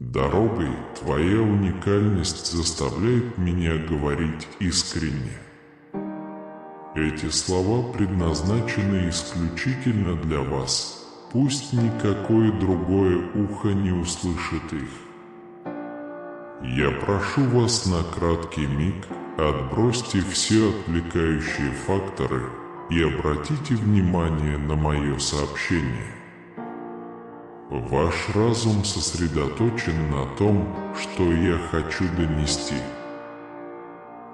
Дорогой твоя уникальность заставляет меня говорить искренне. Эти слова предназначены исключительно для вас. Пусть никакое другое ухо не услышит их. Я прошу вас на краткий миг, отбросьте все отвлекающие факторы и обратите внимание на мое сообщение. Ваш разум сосредоточен на том, что я хочу донести.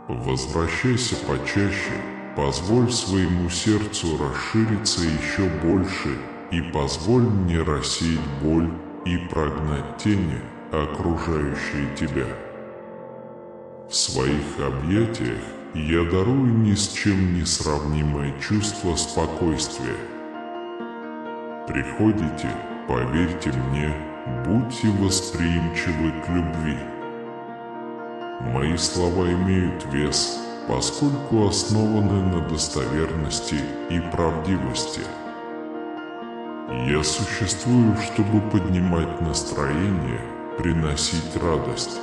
Возвращайся почаще, позволь своему сердцу расшириться еще больше и позволь мне рассеять боль и прогнать тени, окружающие тебя. В своих объятиях я дарую ни с чем не сравнимое чувство спокойствия. Приходите, поверьте мне, будьте восприимчивы к любви. Мои слова имеют вес, поскольку основаны на достоверности и правдивости. Я существую, чтобы поднимать настроение, приносить радость.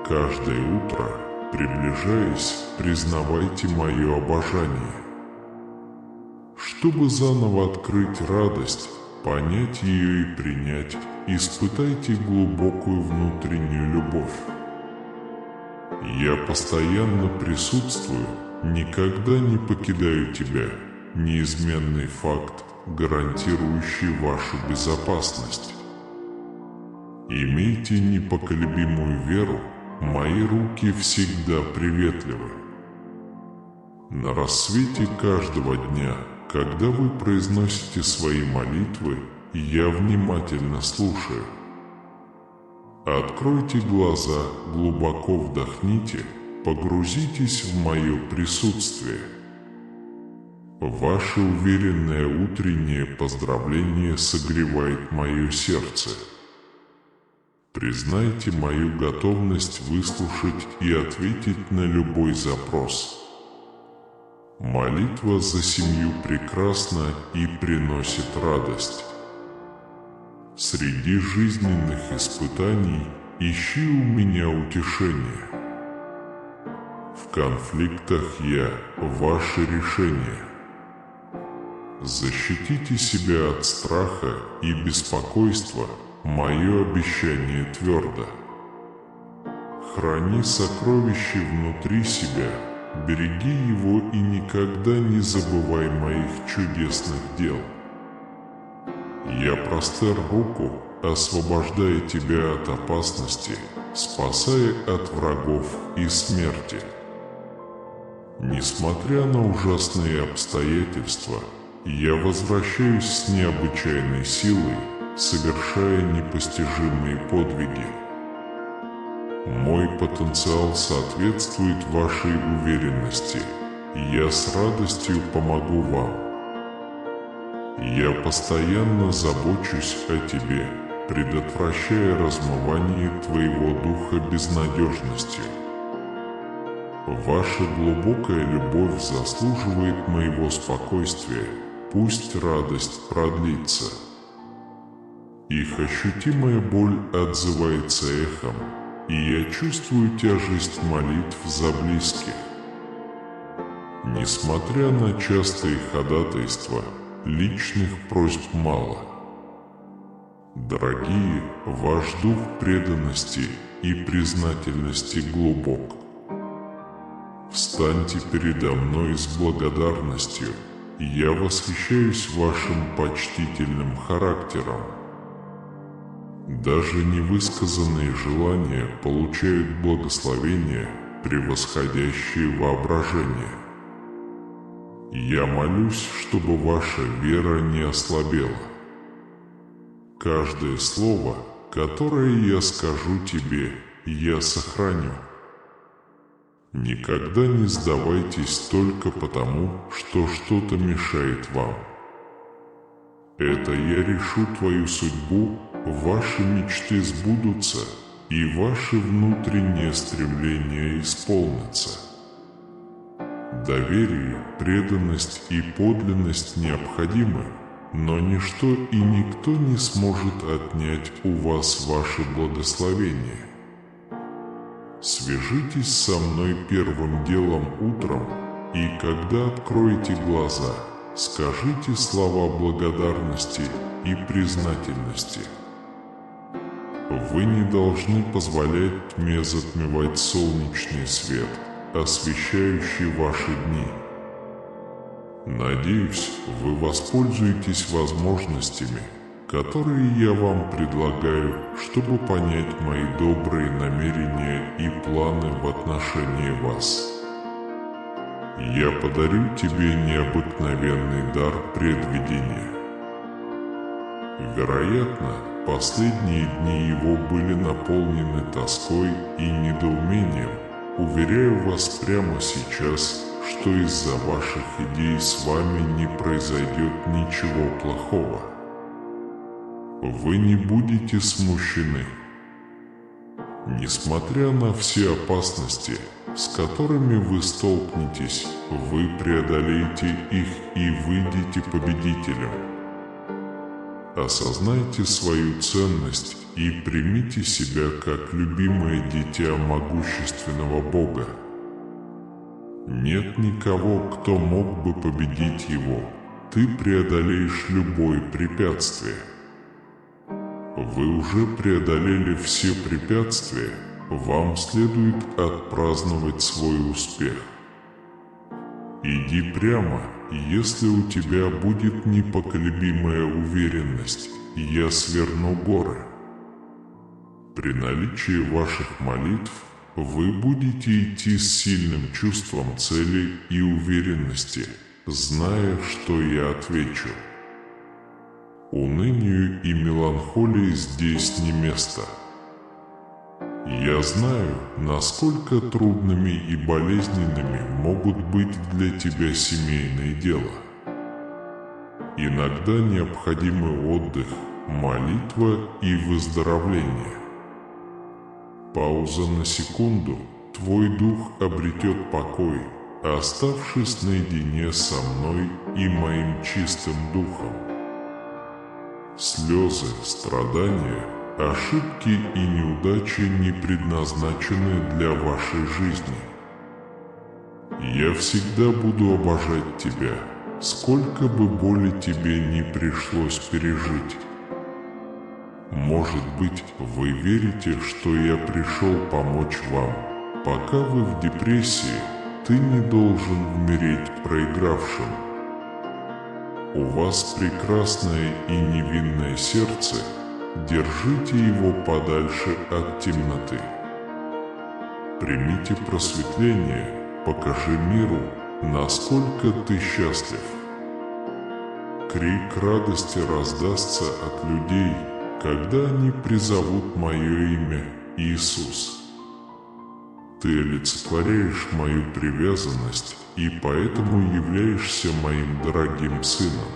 Каждое утро, приближаясь, признавайте мое обожание. Чтобы заново открыть радость, понять ее и принять, испытайте глубокую внутреннюю любовь. Я постоянно присутствую, никогда не покидаю тебя, неизменный факт, гарантирующий вашу безопасность. Имейте непоколебимую веру, мои руки всегда приветливы. На рассвете каждого дня, когда вы произносите свои молитвы, я внимательно слушаю. Откройте глаза, глубоко вдохните, погрузитесь в мое присутствие. Ваше уверенное утреннее поздравление согревает мое сердце. Признайте мою готовность выслушать и ответить на любой запрос. Молитва за семью прекрасна и приносит радость. Среди жизненных испытаний ищи у меня утешение. В конфликтах я – ваше решение. Защитите себя от страха и беспокойства, мое обещание твердо. Храни сокровище внутри себя, береги его и никогда не забывай моих чудесных дел. Я простер руку, освобождая тебя от опасности, спасая от врагов и смерти. Несмотря на ужасные обстоятельства, я возвращаюсь с необычайной силой, совершая непостижимые подвиги. Мой потенциал соответствует вашей уверенности, и я с радостью помогу вам. Я постоянно забочусь о тебе, предотвращая размывание твоего духа безнадежностью. Ваша глубокая любовь заслуживает моего спокойствия, пусть радость продлится. Их ощутимая боль отзывается эхом, и я чувствую тяжесть молитв за близких. Несмотря на частые ходатайства, личных просьб мало. Дорогие, ваш дух преданности и признательности глубок. Встаньте передо мной с благодарностью, я восхищаюсь вашим почтительным характером. Даже невысказанные желания получают благословения, превосходящие воображение. Я молюсь, чтобы ваша вера не ослабела. Каждое слово, которое я скажу тебе, я сохраню. Никогда не сдавайтесь только потому, что что-то мешает вам. Это я решу твою судьбу, ваши мечты сбудутся, и ваши внутренние стремления исполнятся. Доверие, преданность и подлинность необходимы, но ничто и никто не сможет отнять у вас ваше благословение. Свяжитесь со мной первым делом утром, и когда откроете глаза, скажите слова благодарности и признательности. Вы не должны позволять тьме затмевать солнечный свет, освещающий ваши дни. Надеюсь, вы воспользуетесь возможностями, которые я вам предлагаю, чтобы понять мои добрые намерения и планы в отношении вас. Я подарю тебе необыкновенный дар предвидения. Вероятно, последние дни его были наполнены тоской и недоумением. Уверяю вас прямо сейчас, что из-за ваших идей с вами не произойдет ничего плохого. Вы не будете смущены. Несмотря на все опасности, с которыми вы столкнетесь, вы преодолеете их и выйдете победителем. Осознайте свою ценность и примите себя как любимое дитя могущественного Бога. Нет никого, кто мог бы победить его. Ты преодолеешь любое препятствие. Вы уже преодолели все препятствия, вам следует отпраздновать свой успех. Иди прямо, если у тебя будет непоколебимая уверенность, я сверну горы. При наличии ваших молитв вы будете идти с сильным чувством цели и уверенности, зная, что я отвечу. Унынию и меланхолии здесь не место. Я знаю, насколько трудными и болезненными могут быть для тебя семейные дела. Иногда необходимы отдых, молитва и выздоровление. Пауза на секунду, твой дух обретет покой, оставшись наедине со мной и моим чистым духом. Слезы, страдания, ошибки и неудачи не предназначены для вашей жизни. Я всегда буду обожать тебя, сколько бы боли тебе не пришлось пережить. Может быть, вы верите, что я пришел помочь вам. Пока вы в депрессии, ты не должен умереть проигравшим. У вас прекрасное и невинное сердце, держите его подальше от темноты. Примите просветление, покажи миру, насколько ты счастлив. Крик радости раздастся от людей, когда они призовут мое имя Иисус. Ты олицетворяешь мою привязанность и поэтому являешься моим дорогим сыном.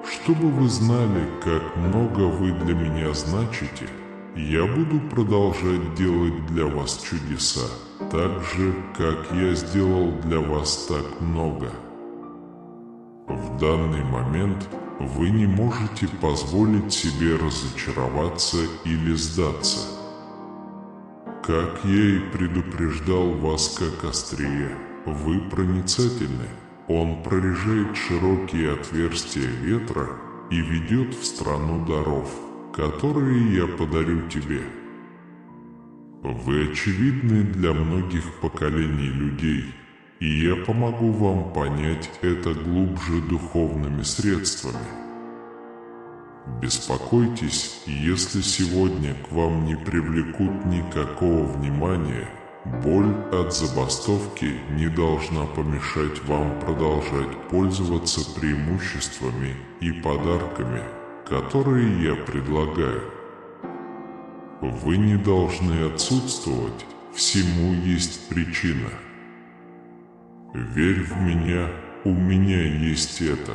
Чтобы вы знали, как много вы для меня значите, я буду продолжать делать для вас чудеса, так же, как я сделал для вас так много. В данный момент вы не можете позволить себе разочароваться или сдаться. Как я и предупреждал вас как острие, вы проницательны. Он прорежает широкие отверстия ветра и ведет в страну даров, которые я подарю тебе. Вы очевидны для многих поколений людей, и я помогу вам понять это глубже духовными средствами. Беспокойтесь, если сегодня к вам не привлекут никакого внимания. Боль от забастовки не должна помешать вам продолжать пользоваться преимуществами и подарками, которые я предлагаю. Вы не должны отсутствовать, всему есть причина. Верь в меня, у меня есть это.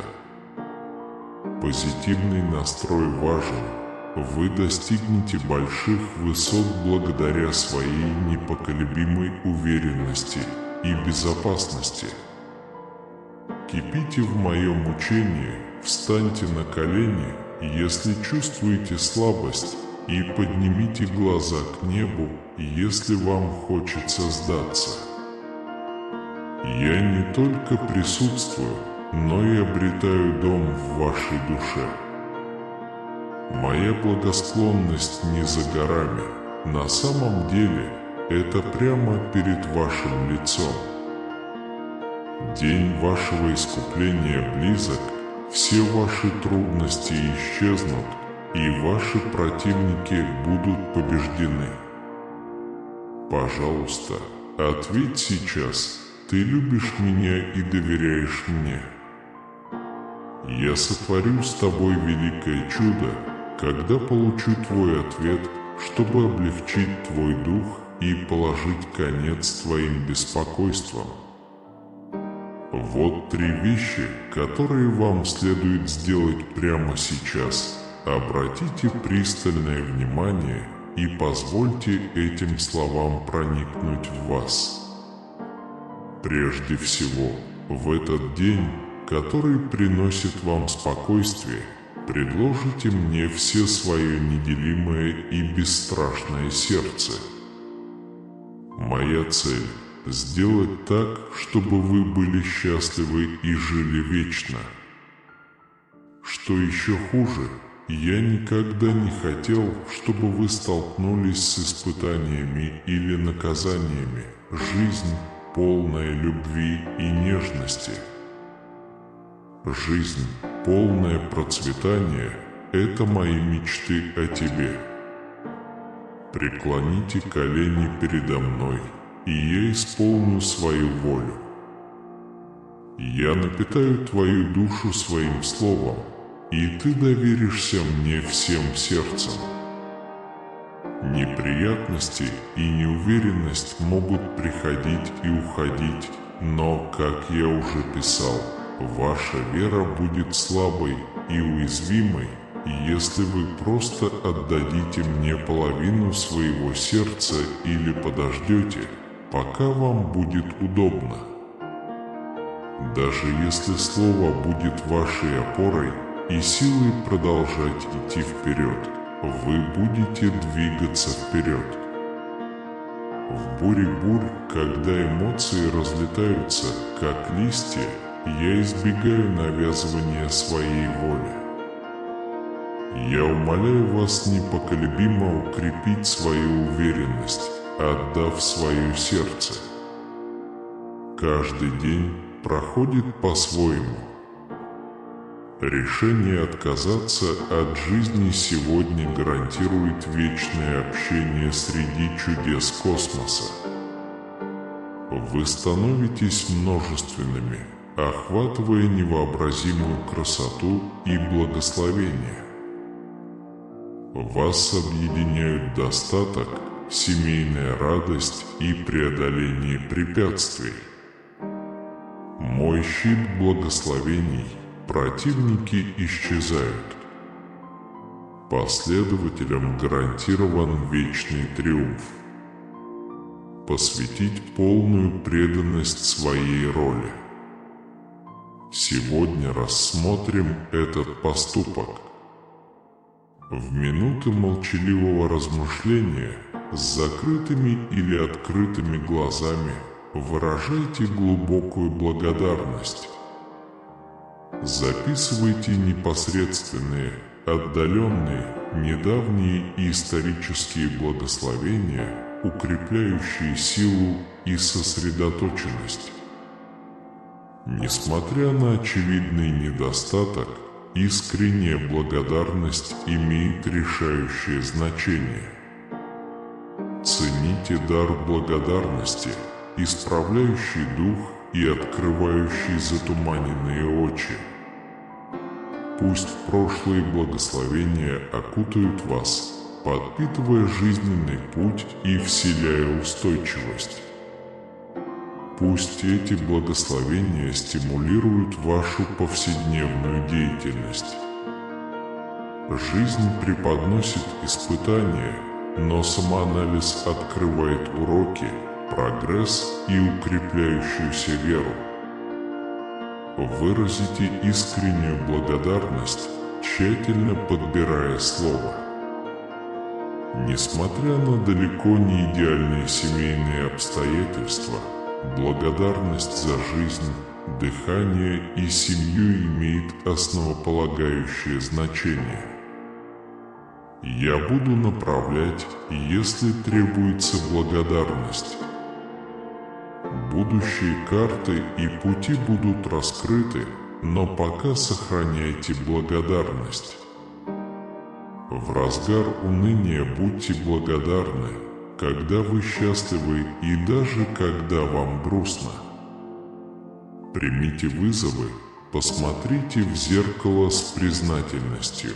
Позитивный настрой важен. Вы достигнете больших высот благодаря своей непоколебимой уверенности и безопасности. Кипите в моем учении, встаньте на колени, если чувствуете слабость, и поднимите глаза к небу, если вам хочется сдаться. Я не только присутствую, но и обретаю дом в вашей душе. Моя благосклонность не за горами, на самом деле это прямо перед вашим лицом. День вашего искупления близок, все ваши трудности исчезнут, и ваши противники будут побеждены. Пожалуйста, ответь сейчас, ты любишь меня и доверяешь мне. Я сотворю с тобой великое чудо, когда получу твой ответ, чтобы облегчить твой дух и положить конец твоим беспокойствам. Вот 3 вещи, которые вам следует сделать прямо сейчас. Обратите пристальное внимание и позвольте этим словам проникнуть в вас. Прежде всего, в этот день, который приносит вам спокойствие, предложите мне все свое неделимое и бесстрашное сердце. Моя цель – сделать так, чтобы вы были счастливы и жили вечно. Что еще хуже, я никогда не хотел, чтобы вы столкнулись с испытаниями или наказаниями. Жизнь, полная любви и нежности. Жизнь, полное процветание – это мои мечты о тебе. Преклоните колени передо мной, и я исполню свою волю. Я напитаю твою душу своим словом, и ты доверишься мне всем сердцем. Неприятности и неуверенность могут приходить и уходить, но, как я уже писал, ваша вера будет слабой и уязвимой, если вы просто отдадите мне половину своего сердца или подождете, пока вам будет удобно. Даже если слово будет вашей опорой и силой продолжать идти вперед, вы будете двигаться вперед. В буре бурь, когда эмоции разлетаются, как листья, я избегаю навязывания своей воли. Я умоляю вас непоколебимо укрепить свою уверенность, отдав свое сердце. Каждый день проходит по-своему. Решение отказаться от жизни сегодня гарантирует вечное общение среди чудес космоса. Вы становитесь множественными, охватывая невообразимую красоту и благословение. Вас объединяют достаток, семейная радость и преодоление препятствий. Мой щит благословений, противники исчезают. Последователям гарантирован вечный триумф. Посвятить полную преданность своей роли. Сегодня рассмотрим этот поступок. В минуты молчаливого размышления с закрытыми или открытыми глазами выражайте глубокую благодарность. Записывайте непосредственные, отдаленные, недавние и исторические благословения, укрепляющие силу и сосредоточенность. Несмотря на очевидный недостаток, искренняя благодарность имеет решающее значение. Цените дар благодарности, исправляющий дух и открывающий затуманенные очи. Пусть прошлые благословения окутают вас, подпитывая жизненный путь и вселяя устойчивость. Пусть эти благословения стимулируют вашу повседневную деятельность. Жизнь преподносит испытания, но самоанализ открывает уроки, прогресс и укрепляющуюся веру. Выразите искреннюю благодарность, тщательно подбирая слово. Несмотря на далеко не идеальные семейные обстоятельства, благодарность за жизнь, дыхание и семью имеет основополагающее значение. Я буду направлять, если требуется благодарность. Будущие карты и пути будут раскрыты, но пока сохраняйте благодарность. В разгар уныния будьте благодарны, когда вы счастливы и даже когда вам грустно. Примите вызовы, посмотрите в зеркало с признательностью.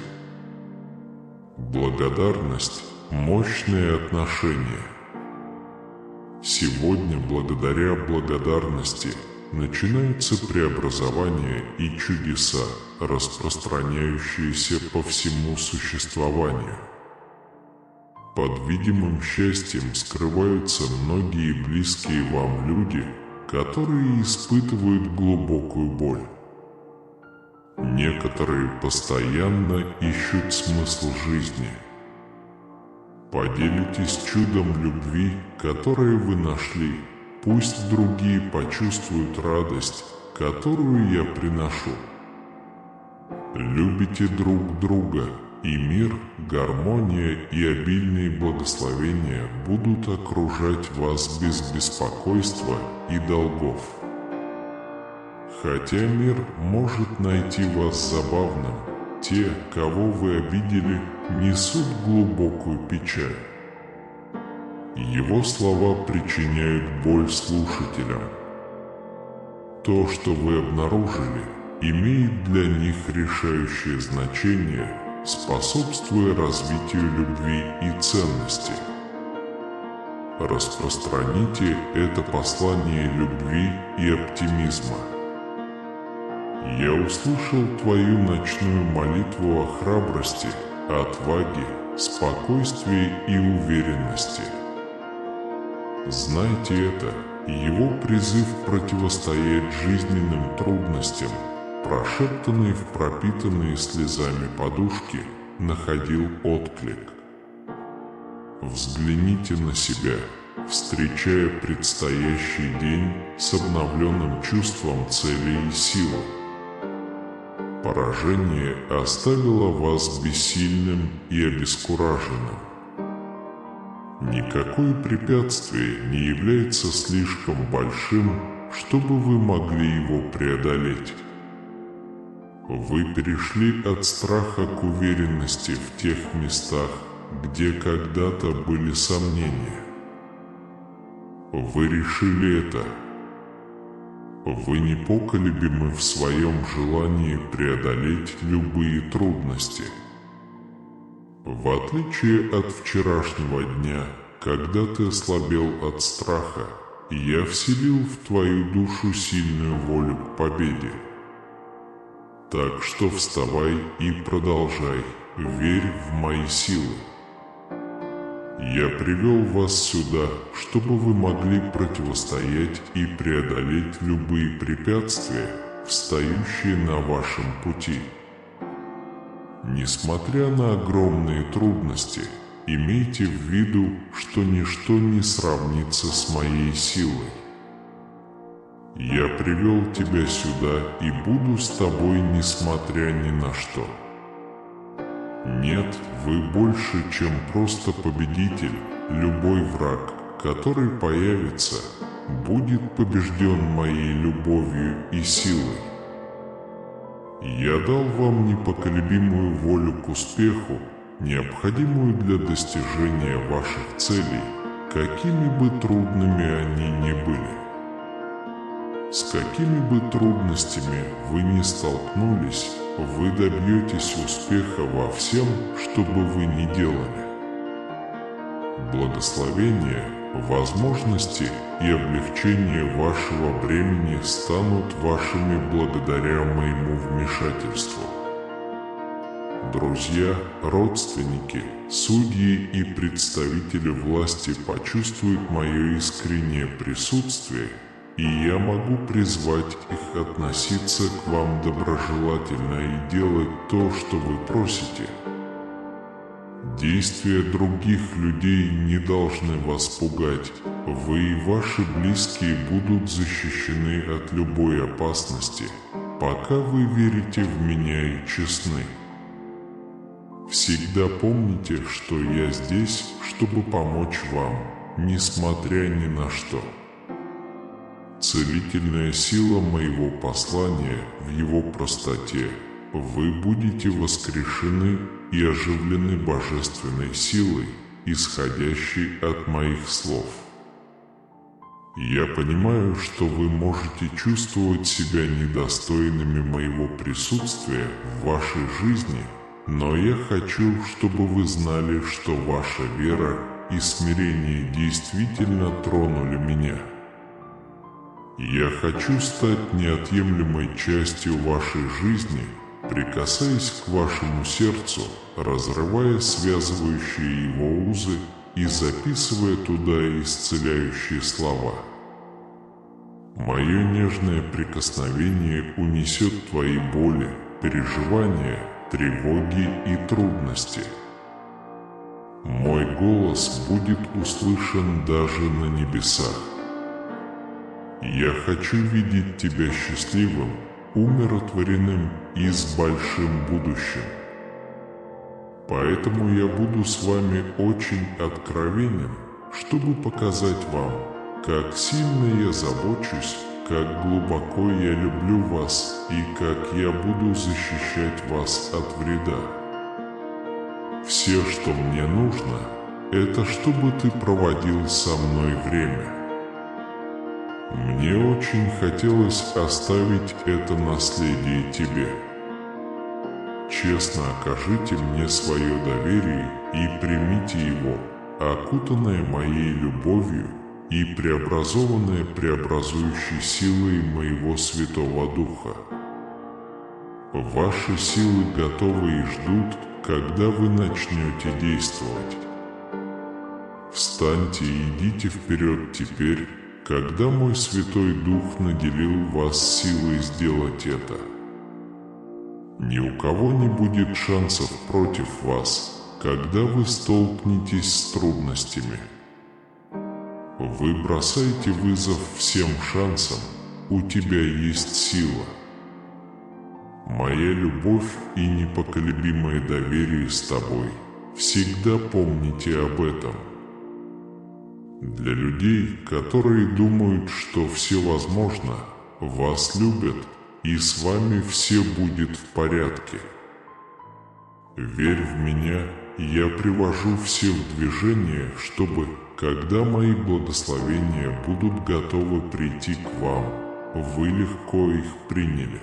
Благодарность – мощное отношение. Сегодня, благодаря благодарности, начинаются преобразования и чудеса, распространяющиеся по всему существованию. Под видимым счастьем скрываются многие близкие вам люди, которые испытывают глубокую боль. Некоторые постоянно ищут смысл жизни. Поделитесь чудом любви, которое вы нашли. Пусть другие почувствуют радость, которую я приношу. Любите друг друга, и мир, гармония и обильные благословения будут окружать вас без беспокойства и долгов. Хотя мир может найти вас забавным, те, кого вы обидели, несут глубокую печаль. Его слова причиняют боль слушателям. То, что вы обнаружили, имеет для них решающее значение, способствуя развитию любви и ценности. Распространите это послание любви и оптимизма. Я услышал твою ночную молитву о храбрости, отваге, спокойствии и уверенности. Знайте это, его призыв противостоять жизненным трудностям, прошептанный в пропитанные слезами подушки, находил отклик. Взгляните на себя, встречая предстоящий день с обновленным чувством цели и силы. Поражение оставило вас бессильным и обескураженным. Никакое препятствие не является слишком большим, чтобы вы могли его преодолеть. Вы перешли от страха к уверенности в тех местах, где когда-то были сомнения. Вы решили это. Вы непоколебимы в своем желании преодолеть любые трудности. В отличие от вчерашнего дня, когда ты ослабел от страха, я вселил в твою душу сильную волю к победе. Так что вставай и продолжай, верь в мои силы. Я привел вас сюда, чтобы вы могли противостоять и преодолеть любые препятствия, встающие на вашем пути. Несмотря на огромные трудности, имейте в виду, что ничто не сравнится с моей силой. Я привел тебя сюда и буду с тобой, несмотря ни на что. Нет, вы больше, чем просто победитель. Любой враг, который появится, будет побежден моей любовью и силой. Я дал вам непоколебимую волю к успеху, необходимую для достижения ваших целей, какими бы трудными они ни были. С какими бы трудностями вы ни столкнулись, вы добьетесь успеха во всем, что бы вы ни делали. Благословения, возможности и облегчение вашего бремени станут вашими благодаря моему вмешательству. Друзья, родственники, судьи и представители власти почувствуют мое искреннее присутствие, и я могу призвать их относиться к вам доброжелательно и делать то, что вы просите. Действия других людей не должны вас пугать. Вы и ваши близкие будут защищены от любой опасности, пока вы верите в меня и честны. Всегда помните, что я здесь, чтобы помочь вам, несмотря ни на что. Целительная сила моего послания в его простоте. Вы будете воскрешены и оживлены божественной силой, исходящей от моих слов. Я понимаю, что вы можете чувствовать себя недостойными моего присутствия в вашей жизни, но я хочу, чтобы вы знали, что ваша вера и смирение действительно тронули меня. Я хочу стать неотъемлемой частью вашей жизни, прикасаясь к вашему сердцу, разрывая связывающие его узы и записывая туда исцеляющие слова. Мое нежное прикосновение унесет твои боли, переживания, тревоги и трудности. Мой голос будет услышан даже на небесах. Я хочу видеть тебя счастливым, умиротворенным и с большим будущим. Поэтому я буду с вами очень откровенен, чтобы показать вам, как сильно я забочусь, как глубоко я люблю вас и как я буду защищать вас от вреда. Все, что мне нужно, это чтобы ты проводил со мной время. Мне очень хотелось оставить это наследие тебе. Честно окажите мне свое доверие и примите его, окутанное моей любовью и преобразованное преобразующей силой моего Святого Духа. Ваши силы готовы и ждут, когда вы начнете действовать. Встаньте и идите вперед теперь, когда мой Святой Дух наделил вас силой сделать это. Ни у кого не будет шансов против вас, когда вы столкнетесь с трудностями. Вы бросаете вызов всем шансам, у тебя есть сила. Моя любовь и непоколебимое доверие с тобой. Всегда помните об этом. Для людей, которые думают, что все возможно, вас любят, и с вами все будет в порядке. Верь в меня, я привожу все в движение, чтобы, когда мои благословения будут готовы прийти к вам, вы легко их приняли.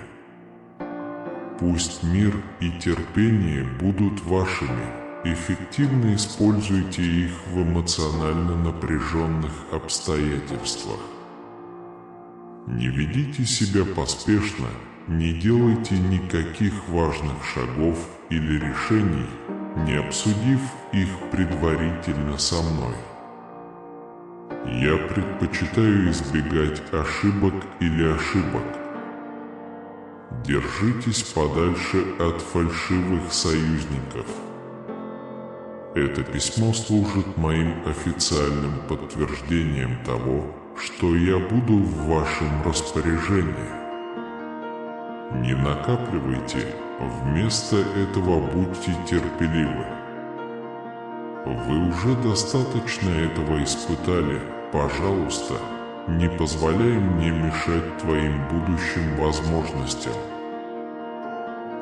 Пусть мир и терпение будут вашими. Эффективно используйте их в эмоционально напряженных обстоятельствах. Не ведите себя поспешно, не делайте никаких важных шагов или решений, не обсудив их предварительно со мной. Я предпочитаю избегать ошибок или ошибок. Держитесь подальше от фальшивых союзников. Это письмо служит моим официальным подтверждением того, что я буду в вашем распоряжении. Не накапливайте, вместо этого будьте терпеливы. Вы уже достаточно этого испытали, пожалуйста, не позволяй мне мешать твоим будущим возможностям.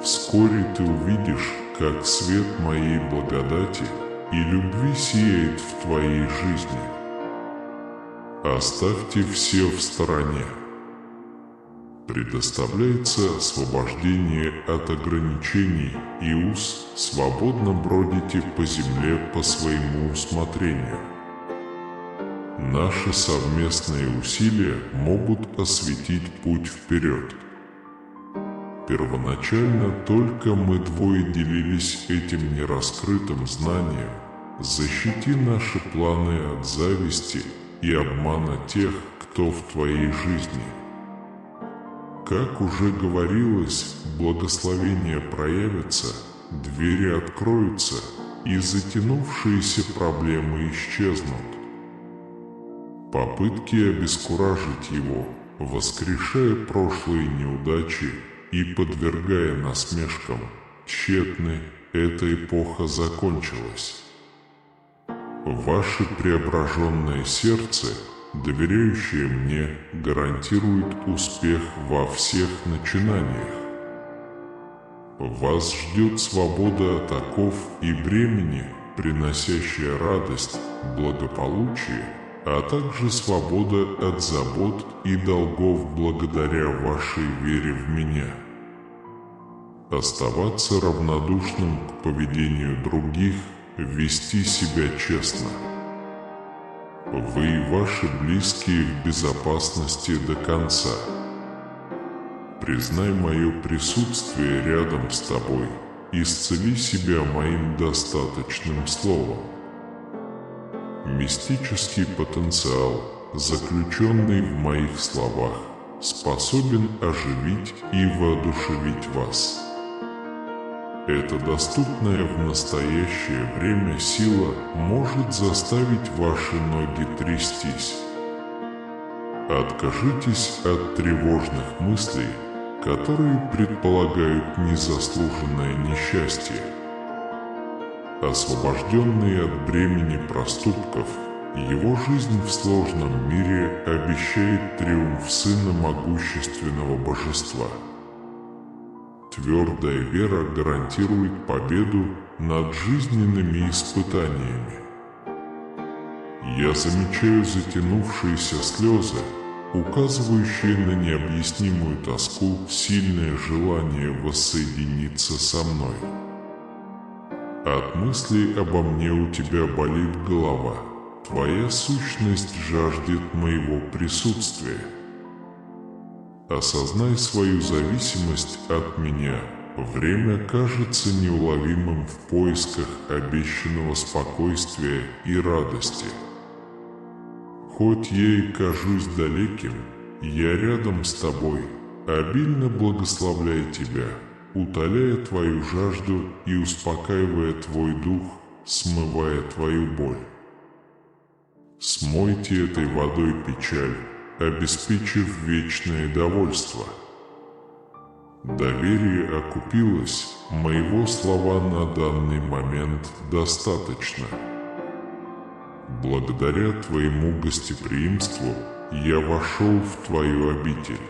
Вскоре ты увидишь, как свет моей благодати и любви сияет в твоей жизни. Оставьте все в стороне. Предоставляется освобождение от ограничений и уз, свободно бродите по земле по своему усмотрению. Наши совместные усилия могут осветить путь вперед. Первоначально только мы двое делились этим нераскрытым знанием. Защити наши планы от зависти и обмана тех, кто в твоей жизни. Как уже говорилось, благословения проявятся, двери откроются, и затянувшиеся проблемы исчезнут. Попытки обескуражить его, воскрешая прошлые неудачи и подвергая насмешкам, тщетны, эта эпоха закончилась. Ваше преображенное сердце, доверяющее мне, гарантирует успех во всех начинаниях. Вас ждет свобода от оков и бремени, приносящая радость, благополучие, а также свобода от забот и долгов благодаря вашей вере в меня. Оставаться равнодушным к поведению других, вести себя честно. Вы и ваши близкие в безопасности до конца. Признай мое присутствие рядом с тобой, исцели себя моим достаточным словом. Мистический потенциал, заключенный в моих словах, способен оживить и воодушевить вас. Эта доступная в настоящее время сила может заставить ваши ноги трястись. Откажитесь от тревожных мыслей, которые предполагают незаслуженное несчастье. Освобожденный от бремени проступков, его жизнь в сложном мире обещает триумф Сына Могущественного Божества. Твердая вера гарантирует победу над жизненными испытаниями. Я замечаю затянувшиеся слезы, указывающие на необъяснимую тоску, сильное желание воссоединиться со мной. От мыслей обо мне у тебя болит голова, твоя сущность жаждет моего присутствия. Осознай свою зависимость от меня, время кажется неуловимым в поисках обещанного спокойствия и радости. Хоть я и кажусь далеким, я рядом с тобой, обильно благословляя тебя, утоляя твою жажду и успокаивая твой дух, смывая твою боль. Смойте этой водой печаль, обеспечив вечное довольство. Доверие окупилось, моего слова на данный момент достаточно. Благодаря твоему гостеприимству я вошел в твою обитель.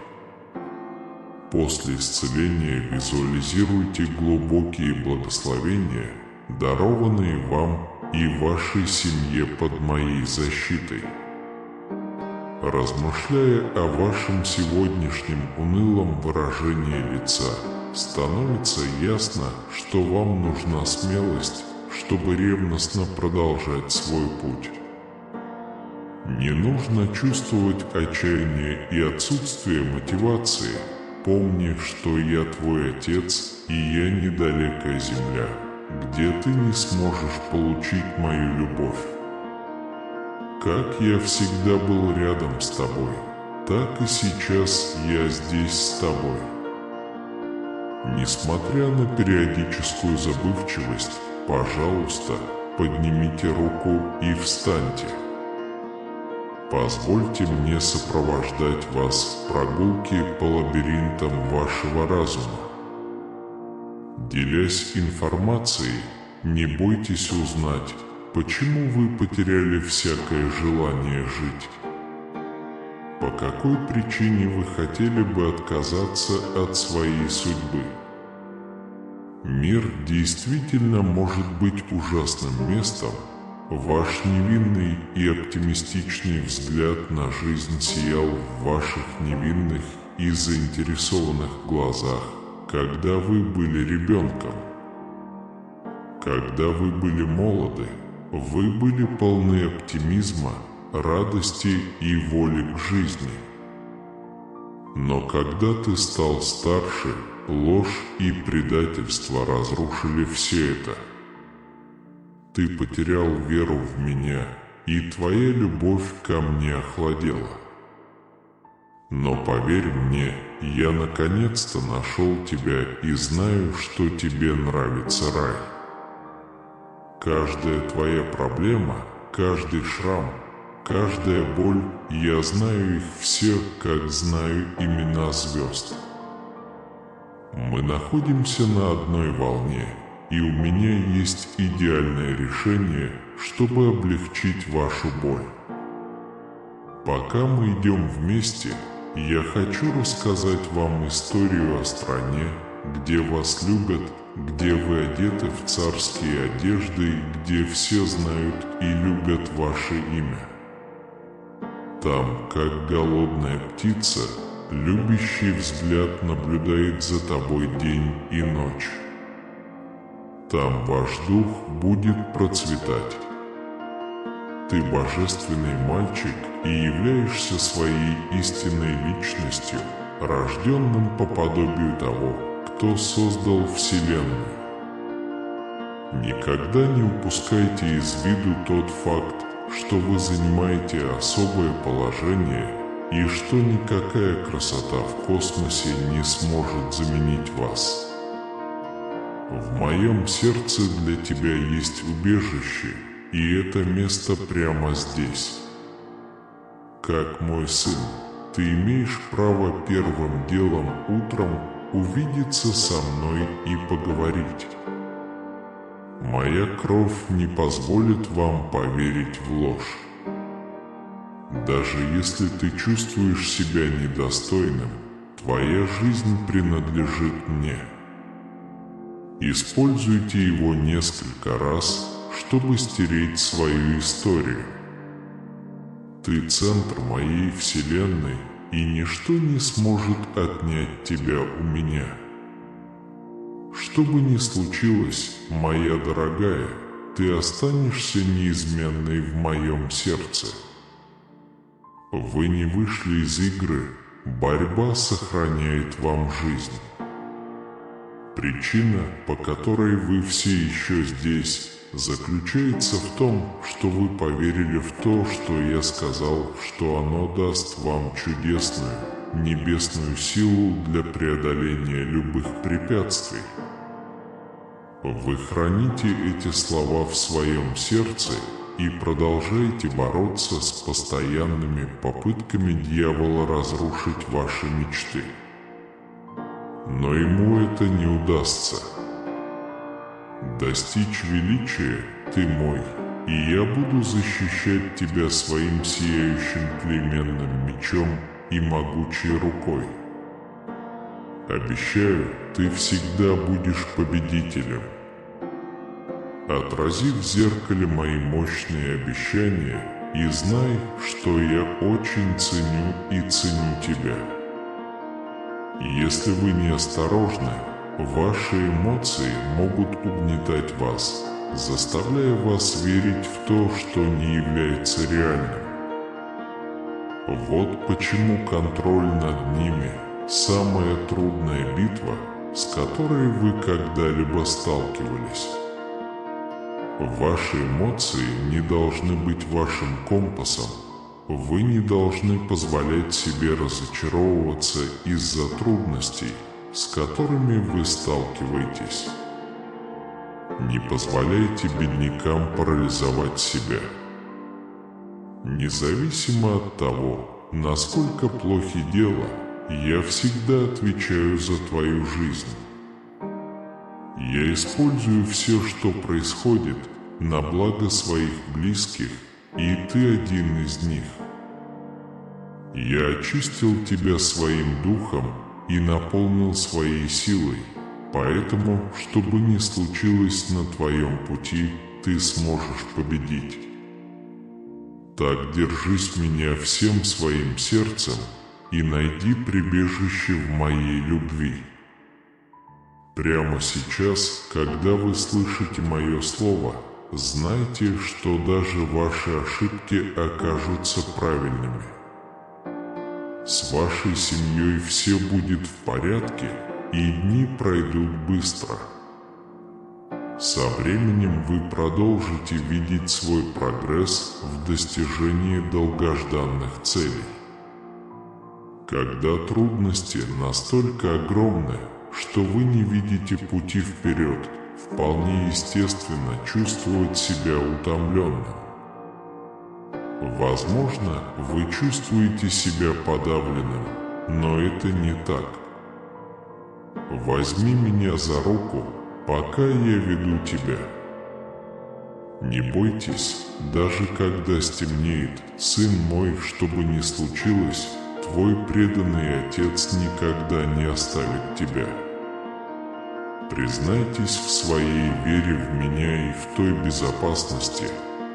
После исцеления визуализируйте глубокие благословения, дарованные вам и вашей семье под моей защитой. Размышляя о вашем сегодняшнем унылом выражении лица, становится ясно, что вам нужна смелость, чтобы ревностно продолжать свой путь. Не нужно чувствовать отчаяние и отсутствие мотивации. Помни, что я твой отец, и я недалекая земля, где ты не сможешь получить мою любовь. Как я всегда был рядом с тобой, так и сейчас я здесь с тобой. Несмотря на периодическую забывчивость, пожалуйста, поднимите руку и встаньте. Позвольте мне сопровождать вас в прогулке по лабиринтам вашего разума. Делясь информацией, не бойтесь узнать, почему вы потеряли всякое желание жить. По какой причине вы хотели бы отказаться от своей судьбы? Мир действительно может быть ужасным местом. Ваш невинный и оптимистичный взгляд на жизнь сиял в ваших невинных и заинтересованных глазах, когда вы были ребенком. Когда вы были молоды, вы были полны оптимизма, радости и воли к жизни. Но когда ты стал старше, ложь и предательство разрушили все это. Ты потерял веру в меня, и твоя любовь ко мне охладела. Но поверь мне, я наконец-то нашел тебя и знаю, что тебе нравится рай. Каждая твоя проблема, каждый шрам, каждая боль, я знаю их все, как знаю имена звезд. Мы находимся на одной волне, и у меня есть идеальное решение, чтобы облегчить вашу боль. Пока мы идем вместе, я хочу рассказать вам историю о стране, где вас любят, где вы одеты в царские одежды, где все знают и любят ваше имя. Там, как голодная птица, любящий взгляд наблюдает за тобой день и ночь. Там ваш дух будет процветать. Ты божественный мальчик и являешься своей истинной личностью, рожденным по подобию того, кто создал Вселенную. Никогда не упускайте из виду тот факт, что вы занимаете особое положение и что никакая красота в космосе не сможет заменить вас. В моем сердце для тебя есть убежище, и это место прямо здесь. Как мой сын, ты имеешь право первым делом утром увидеться со мной и поговорить. Моя кровь не позволит вам поверить в ложь. Даже если ты чувствуешь себя недостойным, твоя жизнь принадлежит мне. Используйте его несколько раз, чтобы стереть свою историю. Ты центр моей вселенной, и ничто не сможет отнять тебя у меня. Что бы ни случилось, моя дорогая, ты останешься неизменной в моем сердце. Вы не вышли из игры, борьба сохраняет вам жизнь. Причина, по которой вы все еще здесь, заключается в том, что вы поверили в то, что я сказал, что оно даст вам чудесную, небесную силу для преодоления любых препятствий. Вы храните эти слова в своем сердце и продолжаете бороться с постоянными попытками дьявола разрушить ваши мечты. Но ему это не удастся. Достичь величия ты мой, и я буду защищать тебя своим сияющим клейменным мечом и могучей рукой. Обещаю, ты всегда будешь победителем. Отрази в зеркале мои мощные обещания и знай, что я очень ценю и ценю тебя. Если вы неосторожны, ваши эмоции могут угнетать вас, заставляя вас верить в то, что не является реальным. Вот почему контроль над ними – самая трудная битва, с которой вы когда-либо сталкивались. Ваши эмоции не должны быть вашим компасом. Вы не должны позволять себе разочаровываться из-за трудностей, с которыми вы сталкиваетесь. Не позволяйте беднякам парализовать себя. Независимо от того, насколько плохи дела, я всегда отвечаю за твою жизнь. Я использую все, что происходит, на благо своих близких, и ты один из них. Я очистил тебя своим духом и наполнил своей силой, поэтому, что бы ни случилось на твоем пути, ты сможешь победить. Так держись меня всем своим сердцем и найди прибежище в моей любви. Прямо сейчас, когда вы слышите мое слово, знайте, что даже ваши ошибки окажутся правильными. С вашей семьей все будет в порядке, и дни пройдут быстро. Со временем вы продолжите видеть свой прогресс в достижении долгожданных целей. Когда трудности настолько огромны, что вы не видите пути вперед, вполне естественно чувствовать себя утомленным. Возможно, вы чувствуете себя подавленным, но это не так. Возьми меня за руку, пока я веду тебя. Не бойтесь, даже когда стемнеет, сын мой, что бы ни случилось, твой преданный отец никогда не оставит тебя. Признайтесь в своей вере в меня и в той безопасности,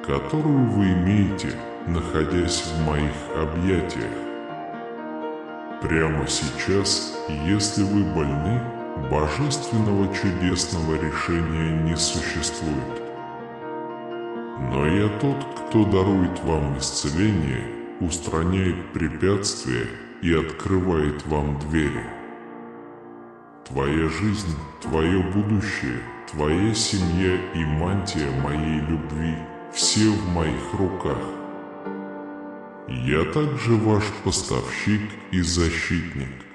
которую вы имеете, находясь в моих объятиях. Прямо сейчас, если вы больны, божественного чудесного решения не существует. Но я тот, кто дарует вам исцеление, устраняет препятствия и открывает вам двери. Твоя жизнь, твое будущее, твоя семья и мантия моей любви – все в моих руках. Я также ваш поставщик и защитник.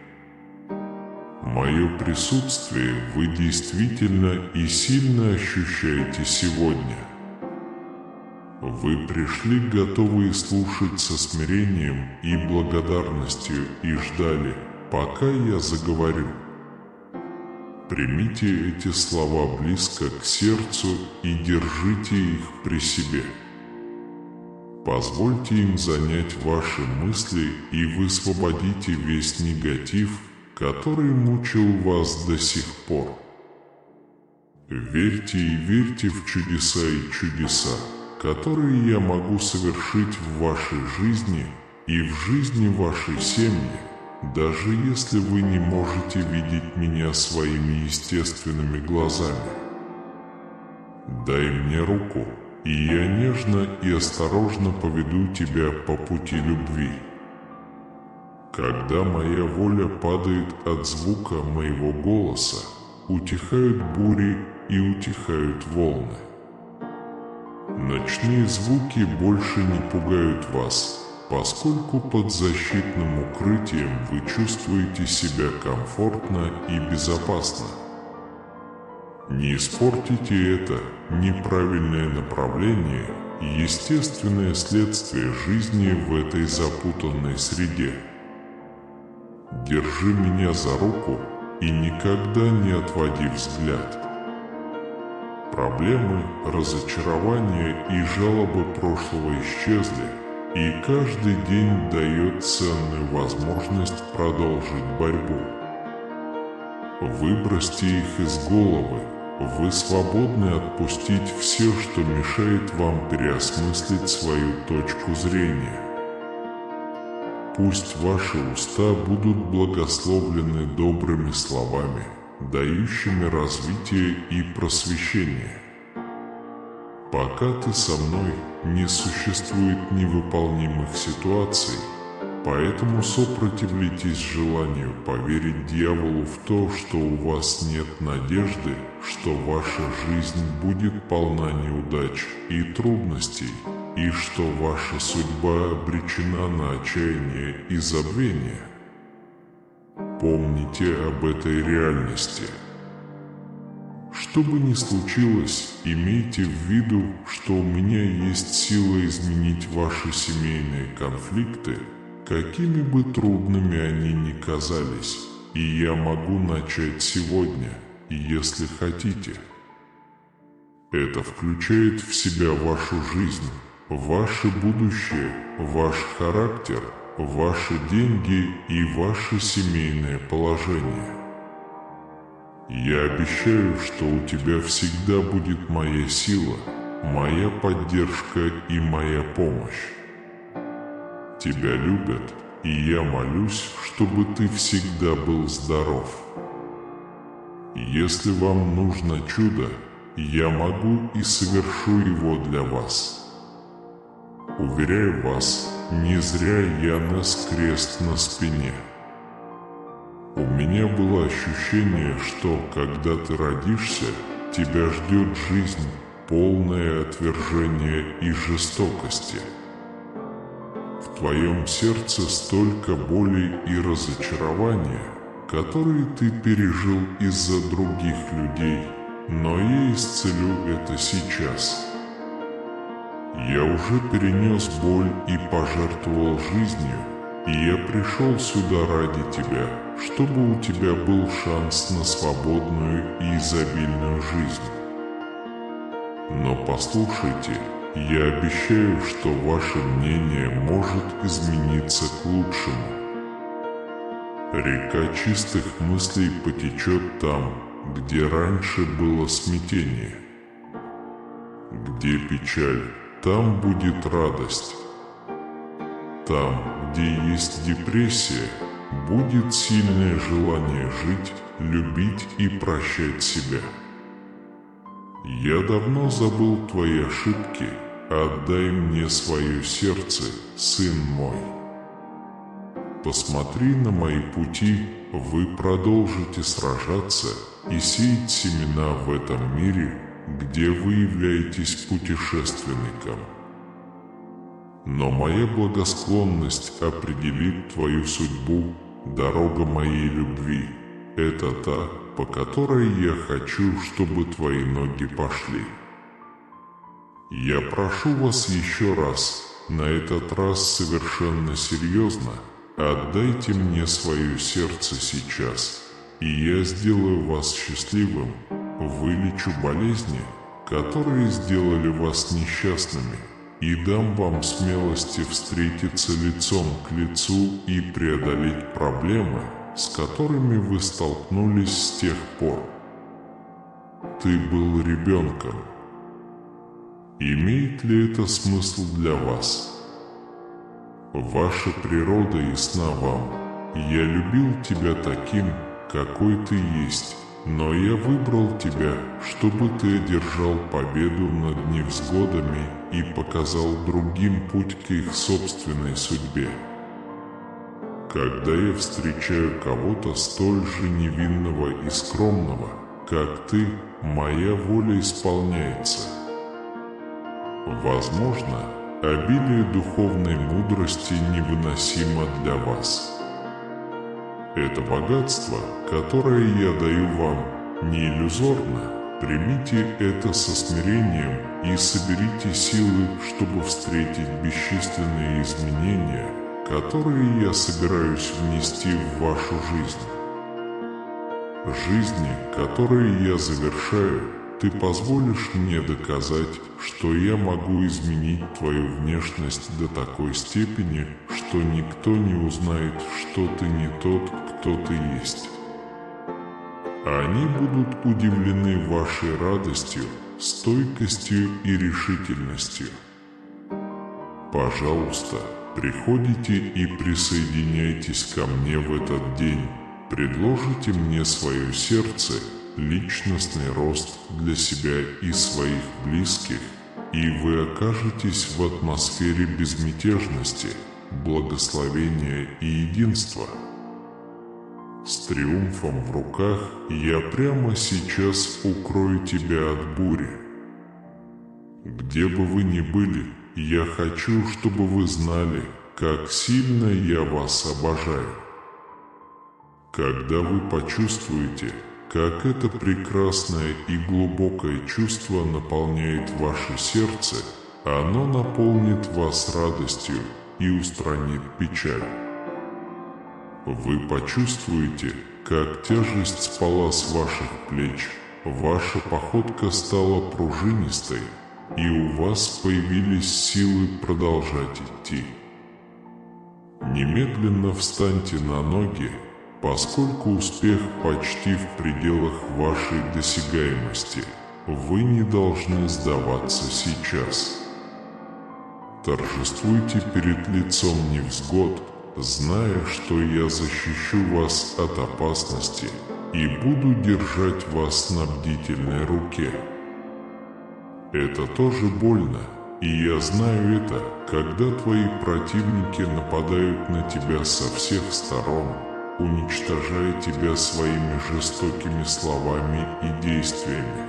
Мое присутствие вы действительно и сильно ощущаете сегодня. Вы пришли готовые слушать со смирением и благодарностью и ждали, пока я заговорю. Примите эти слова близко к сердцу и держите их при себе. Позвольте им занять ваши мысли и высвободите весь негатив, который мучил вас до сих пор. Верьте и верьте в чудеса и чудеса, которые я могу совершить в вашей жизни и в жизни вашей семьи, даже если вы не можете видеть меня своими естественными глазами. Дай мне руку, и я нежно и осторожно поведу тебя по пути любви. Когда моя воля падает от звука моего голоса, утихают бури и утихают волны. Ночные звуки больше не пугают вас, поскольку под защитным укрытием вы чувствуете себя комфортно и безопасно. Не испортите это неправильное направление и естественное следствие жизни в этой запутанной среде. Держи меня за руку и никогда не отводи взгляд. Проблемы, разочарования и жалобы прошлого исчезли, и каждый день дает ценную возможность продолжить борьбу. Выбросьте их из головы, вы свободны отпустить все, что мешает вам переосмыслить свою точку зрения. Пусть ваши уста будут благословлены добрыми словами, дающими развитие и просвещение. Пока ты со мной, не существует невыполнимых ситуаций, поэтому сопротивляйтесь желанию поверить дьяволу в то, что у вас нет надежды, что ваша жизнь будет полна неудач и трудностей, и что ваша судьба обречена на отчаяние и забвение. Помните об этой реальности. Что бы ни случилось, имейте в виду, что у меня есть сила изменить ваши семейные конфликты, какими бы трудными они ни казались, и я могу начать сегодня, если хотите. Это включает в себя вашу жизнь, ваше будущее, ваш характер, ваши деньги и ваше семейное положение. Я обещаю, что у тебя всегда будет моя сила, моя поддержка и моя помощь. Тебя любят, и я молюсь, чтобы ты всегда был здоров. Если вам нужно чудо, я могу и совершу его для вас. Уверяю вас, не зря я нес крест на спине. У меня было ощущение, что когда ты родишься, тебя ждет жизнь, полная отвержения и жестокости. В твоем сердце столько боли и разочарования, которые ты пережил из-за других людей, но я исцелю это сейчас. Я уже перенес боль и пожертвовал жизнью, и я пришел сюда ради тебя, чтобы у тебя был шанс на свободную и изобильную жизнь. Но послушайте, я обещаю, что ваше мнение может измениться к лучшему. Река чистых мыслей потечет там, где раньше было смятение. Где печаль, там будет радость. Там, где есть депрессия, будет сильное желание жить, любить и прощать себя. Я давно забыл твои ошибки, отдай мне свое сердце, сын мой. Посмотри на мои пути, вы продолжите сражаться и сеять семена в этом мире, где вы являетесь путешественником. Но моя благосклонность определит твою судьбу, дорога моей любви. Это та, по которой я хочу, чтобы твои ноги пошли. Я прошу вас еще раз, на этот раз совершенно серьезно, отдайте мне свое сердце сейчас, и я сделаю вас счастливым, вылечу болезни, которые сделали вас несчастными, и дам вам смелости встретиться лицом к лицу и преодолеть проблемы, с которыми вы столкнулись с тех пор. Ты был ребенком. Имеет ли это смысл для вас? Ваша природа ясна вам. Я любил тебя таким, какой ты есть, но я выбрал тебя, чтобы ты одержал победу над невзгодами и показал другим путь к их собственной судьбе. Когда я встречаю кого-то столь же невинного и скромного, как ты, моя воля исполняется. Возможно, обилие духовной мудрости невыносимо для вас. Это богатство, которое я даю вам, не иллюзорно. Примите это со смирением и соберите силы, чтобы встретить бесчисленные изменения, которые я собираюсь внести в вашу жизнь. Жизни, которые я завершаю, ты позволишь мне доказать, что я могу изменить твою внешность до такой степени, что никто не узнает, что ты не тот, кто ты есть. Они будут удивлены вашей радостью, стойкостью и решительностью. Пожалуйста, приходите и присоединяйтесь ко мне в этот день. Предложите мне свое сердце, личностный рост для себя и своих близких, и вы окажетесь в атмосфере безмятежности, благословения и единства. С триумфом в руках я прямо сейчас укрою тебя от бури. Где бы вы ни были, я хочу, чтобы вы знали, как сильно я вас обожаю. Когда вы почувствуете, как это прекрасное и глубокое чувство наполняет ваше сердце, оно наполнит вас радостью и устранит печаль. Вы почувствуете, как тяжесть спала с ваших плеч, ваша походка стала пружинистой, и у вас появились силы продолжать идти. Немедленно встаньте на ноги, поскольку успех почти в пределах вашей досягаемости. Вы не должны сдаваться сейчас. Торжествуйте перед лицом невзгод, зная, что я защищу вас от опасности и буду держать вас на бдительной руке. Это тоже больно, и я знаю это, когда твои противники нападают на тебя со всех сторон, уничтожая тебя своими жестокими словами и действиями.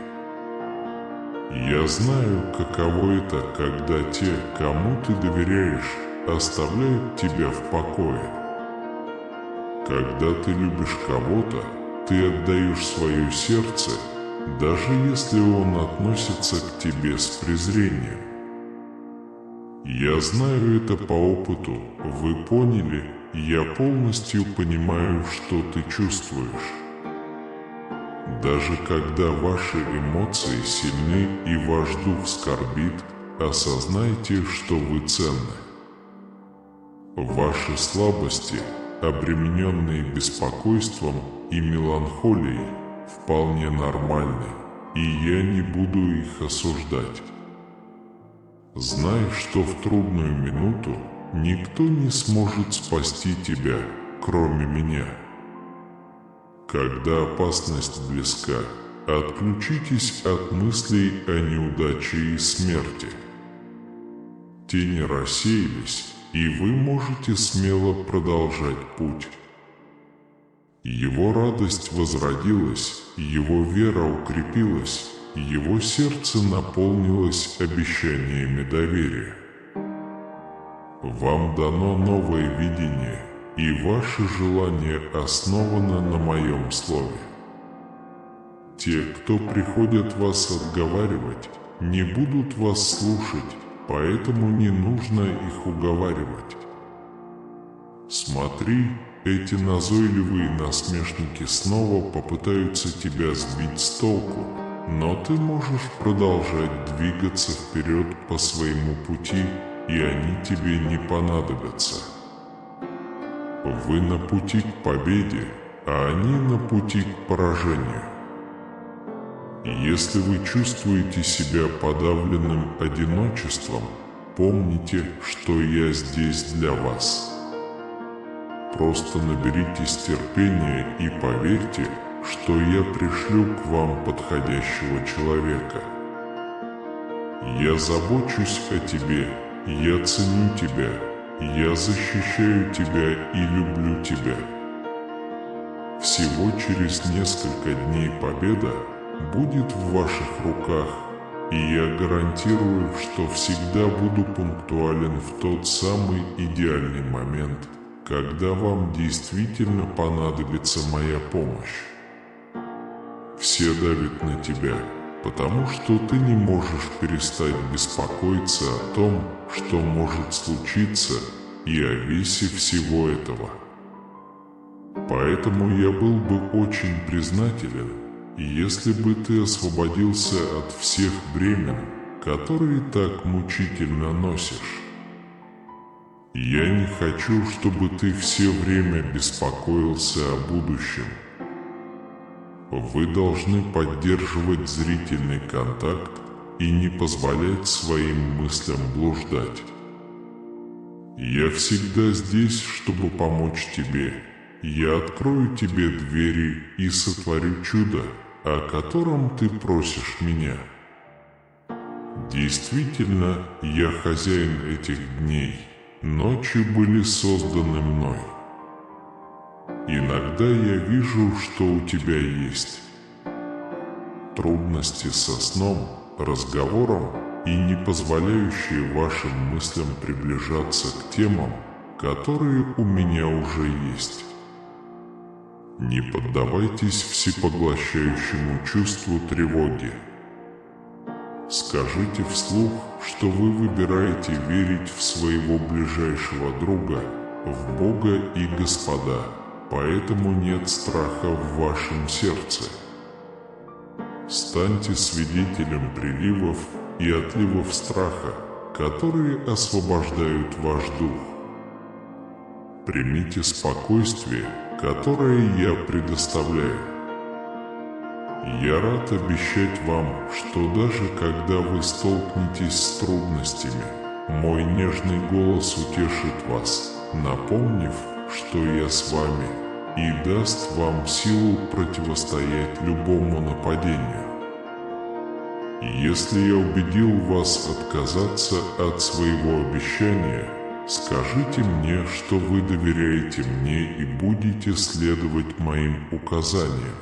Я знаю, каково это, когда те, кому ты доверяешь, оставляют тебя в покое. Когда ты любишь кого-то, ты отдаешь свое сердце, даже если он относится к тебе с презрением. Я знаю это по опыту, вы поняли, я полностью понимаю, что ты чувствуешь. Даже когда ваши эмоции сильны и ваш дух скорбит, осознайте, что вы ценны. Ваши слабости, обремененные беспокойством и меланхолией, вполне нормальны, и я не буду их осуждать. Знай, что в трудную минуту никто не сможет спасти тебя, кроме меня. Когда опасность близка, отключитесь от мыслей о неудаче и смерти. Тени рассеялись, и вы можете смело продолжать путь. Его радость возродилась, его вера укрепилась, его сердце наполнилось обещаниями доверия. Вам дано новое видение, и ваше желание основано на моем слове. Те, кто приходят вас отговаривать, не будут вас слушать, поэтому не нужно их уговаривать. Смотри, эти назойливые насмешники снова попытаются тебя сбить с толку, но ты можешь продолжать двигаться вперед по своему пути, и они тебе не понадобятся. Вы на пути к победе, а они на пути к поражению. Если вы чувствуете себя подавленным одиночеством, помните, что я здесь для вас. Просто наберитесь терпения и поверьте, что я пришлю к вам подходящего человека. Я забочусь о тебе, я ценю тебя, я защищаю тебя и люблю тебя. Всего через несколько дней победа будет в ваших руках, и я гарантирую, что всегда буду пунктуален в тот самый идеальный момент, когда вам действительно понадобится моя помощь. Все давят на тебя, потому что ты не можешь перестать беспокоиться о том, что может случиться, и о весе всего этого. Поэтому я был бы очень признателен, если бы ты освободился от всех бремен, которые так мучительно носишь. Я не хочу, чтобы ты все время беспокоился о будущем. Вы должны поддерживать зрительный контакт и не позволять своим мыслям блуждать. Я всегда здесь, чтобы помочь тебе. Я открою тебе двери и сотворю чудо, о котором ты просишь меня. Действительно, я хозяин этих дней. Ночи были созданы мной. Иногда я вижу, что у тебя есть трудности со сном, разговором и не позволяющие вашим мыслям приближаться к темам, которые у меня уже есть. Не поддавайтесь всепоглощающему чувству тревоги. Скажите вслух, что вы выбираете верить в своего ближайшего друга, в Бога и Господа, поэтому нет страха в вашем сердце. Станьте свидетелем приливов и отливов страха, которые освобождают ваш дух. Примите спокойствие, которое я предоставляю. Я рад обещать вам, что даже когда вы столкнетесь с трудностями, мой нежный голос утешит вас, напомнив, что я с вами, и даст вам силу противостоять любому нападению. Если я убедил вас отказаться от своего обещания, скажите мне, что вы доверяете мне и будете следовать моим указаниям.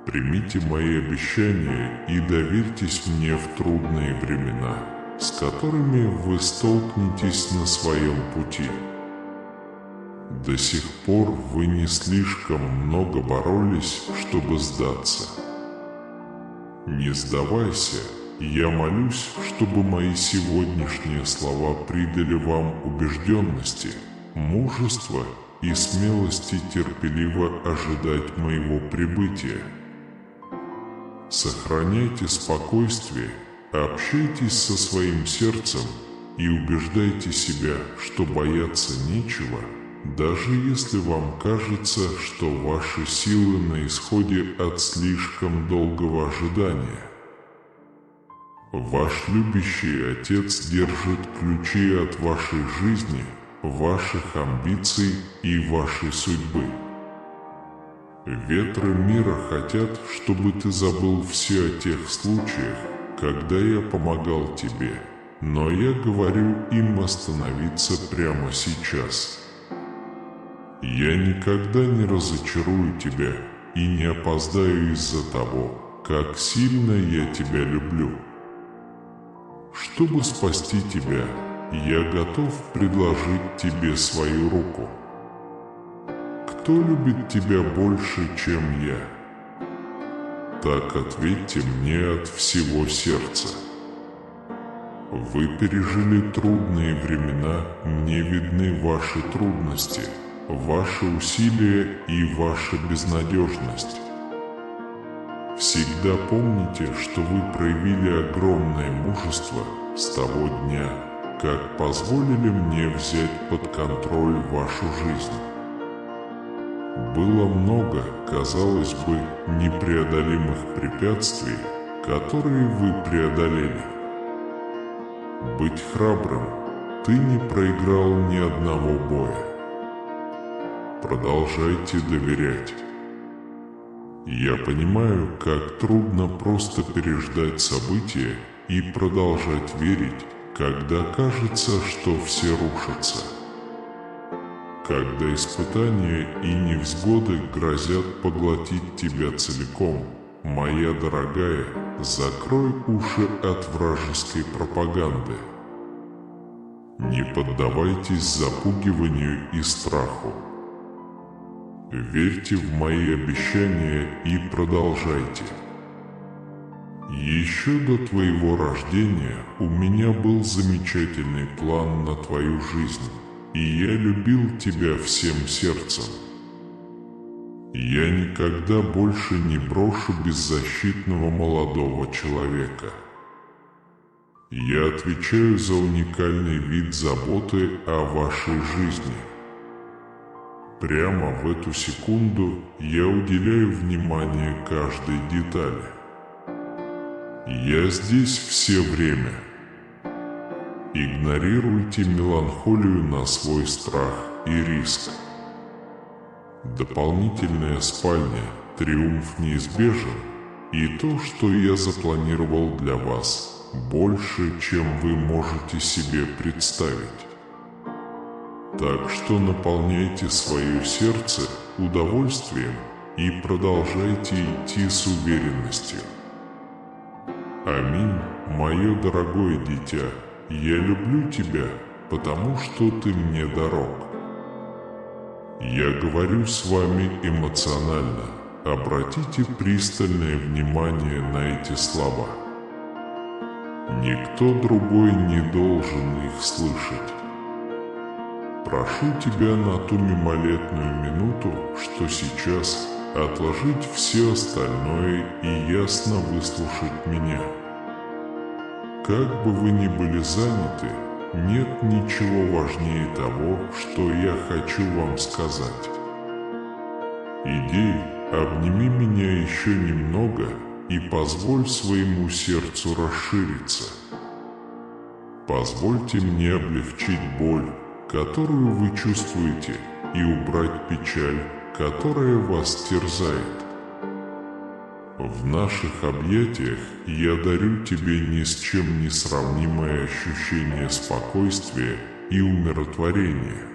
Примите мои обещания и доверьтесь мне в трудные времена, с которыми вы столкнетесь на своем пути. До сих пор вы не слишком много боролись, чтобы сдаться. Не сдавайся, я молюсь, чтобы мои сегодняшние слова придали вам убежденности, мужества и смелости терпеливо ожидать моего прибытия. Сохраняйте спокойствие, общайтесь со своим сердцем и убеждайте себя, что бояться нечего, даже если вам кажется, что ваши силы на исходе от слишком долгого ожидания. Ваш любящий Отец держит ключи от вашей жизни, ваших амбиций и вашей судьбы. Ветры мира хотят, чтобы ты забыл все о тех случаях, когда я помогал тебе, но я говорю им остановиться прямо сейчас. Я никогда не разочарую тебя и не опоздаю из-за того, как сильно я тебя люблю. Чтобы спасти тебя, я готов предложить тебе свою руку. Кто любит тебя больше, чем я? Так ответьте мне от всего сердца. Вы пережили трудные времена, мне видны ваши трудности, ваши усилия и ваша безнадежность. Всегда помните, что вы проявили огромное мужество с того дня, как позволили мне взять под контроль вашу жизнь. Было много, казалось бы, непреодолимых препятствий, которые вы преодолели. Быть храбрым, ты не проиграл ни одного боя. Продолжайте доверять. Я понимаю, как трудно просто переждать события и продолжать верить, когда кажется, что все рушатся. Когда испытания и невзгоды грозят поглотить тебя целиком, моя дорогая, закрой уши от вражеской пропаганды. Не поддавайтесь запугиванию и страху. Верьте в мои обещания и продолжайте. Еще до твоего рождения у меня был замечательный план на твою жизнь, и я любил тебя всем сердцем. Я никогда больше не брошу беззащитного молодого человека. Я отвечаю за уникальный вид заботы о вашей жизни. Прямо в эту секунду я уделяю внимание каждой детали. Я здесь все время. Игнорируйте меланхолию на свой страх и риск. Дополнительная спальня, триумф неизбежен, и то, что я запланировал для вас, больше, чем вы можете себе представить. Так что наполняйте свое сердце удовольствием и продолжайте идти с уверенностью. Аминь, мое дорогое дитя, я люблю тебя, потому что ты мне дорог. Я говорю с вами эмоционально, обратите пристальное внимание на эти слова. Никто другой не должен их слышать. Прошу тебя на ту мимолетную минуту, что сейчас, отложить все остальное и ясно выслушать меня. Как бы вы ни были заняты, нет ничего важнее того, что я хочу вам сказать. Иди, обними меня еще немного и позволь своему сердцу расшириться. Позвольте мне облегчить боль, которую вы чувствуете, и убрать печаль, которая вас терзает. В наших объятиях я дарю тебе ни с чем не сравнимое ощущение спокойствия и умиротворения.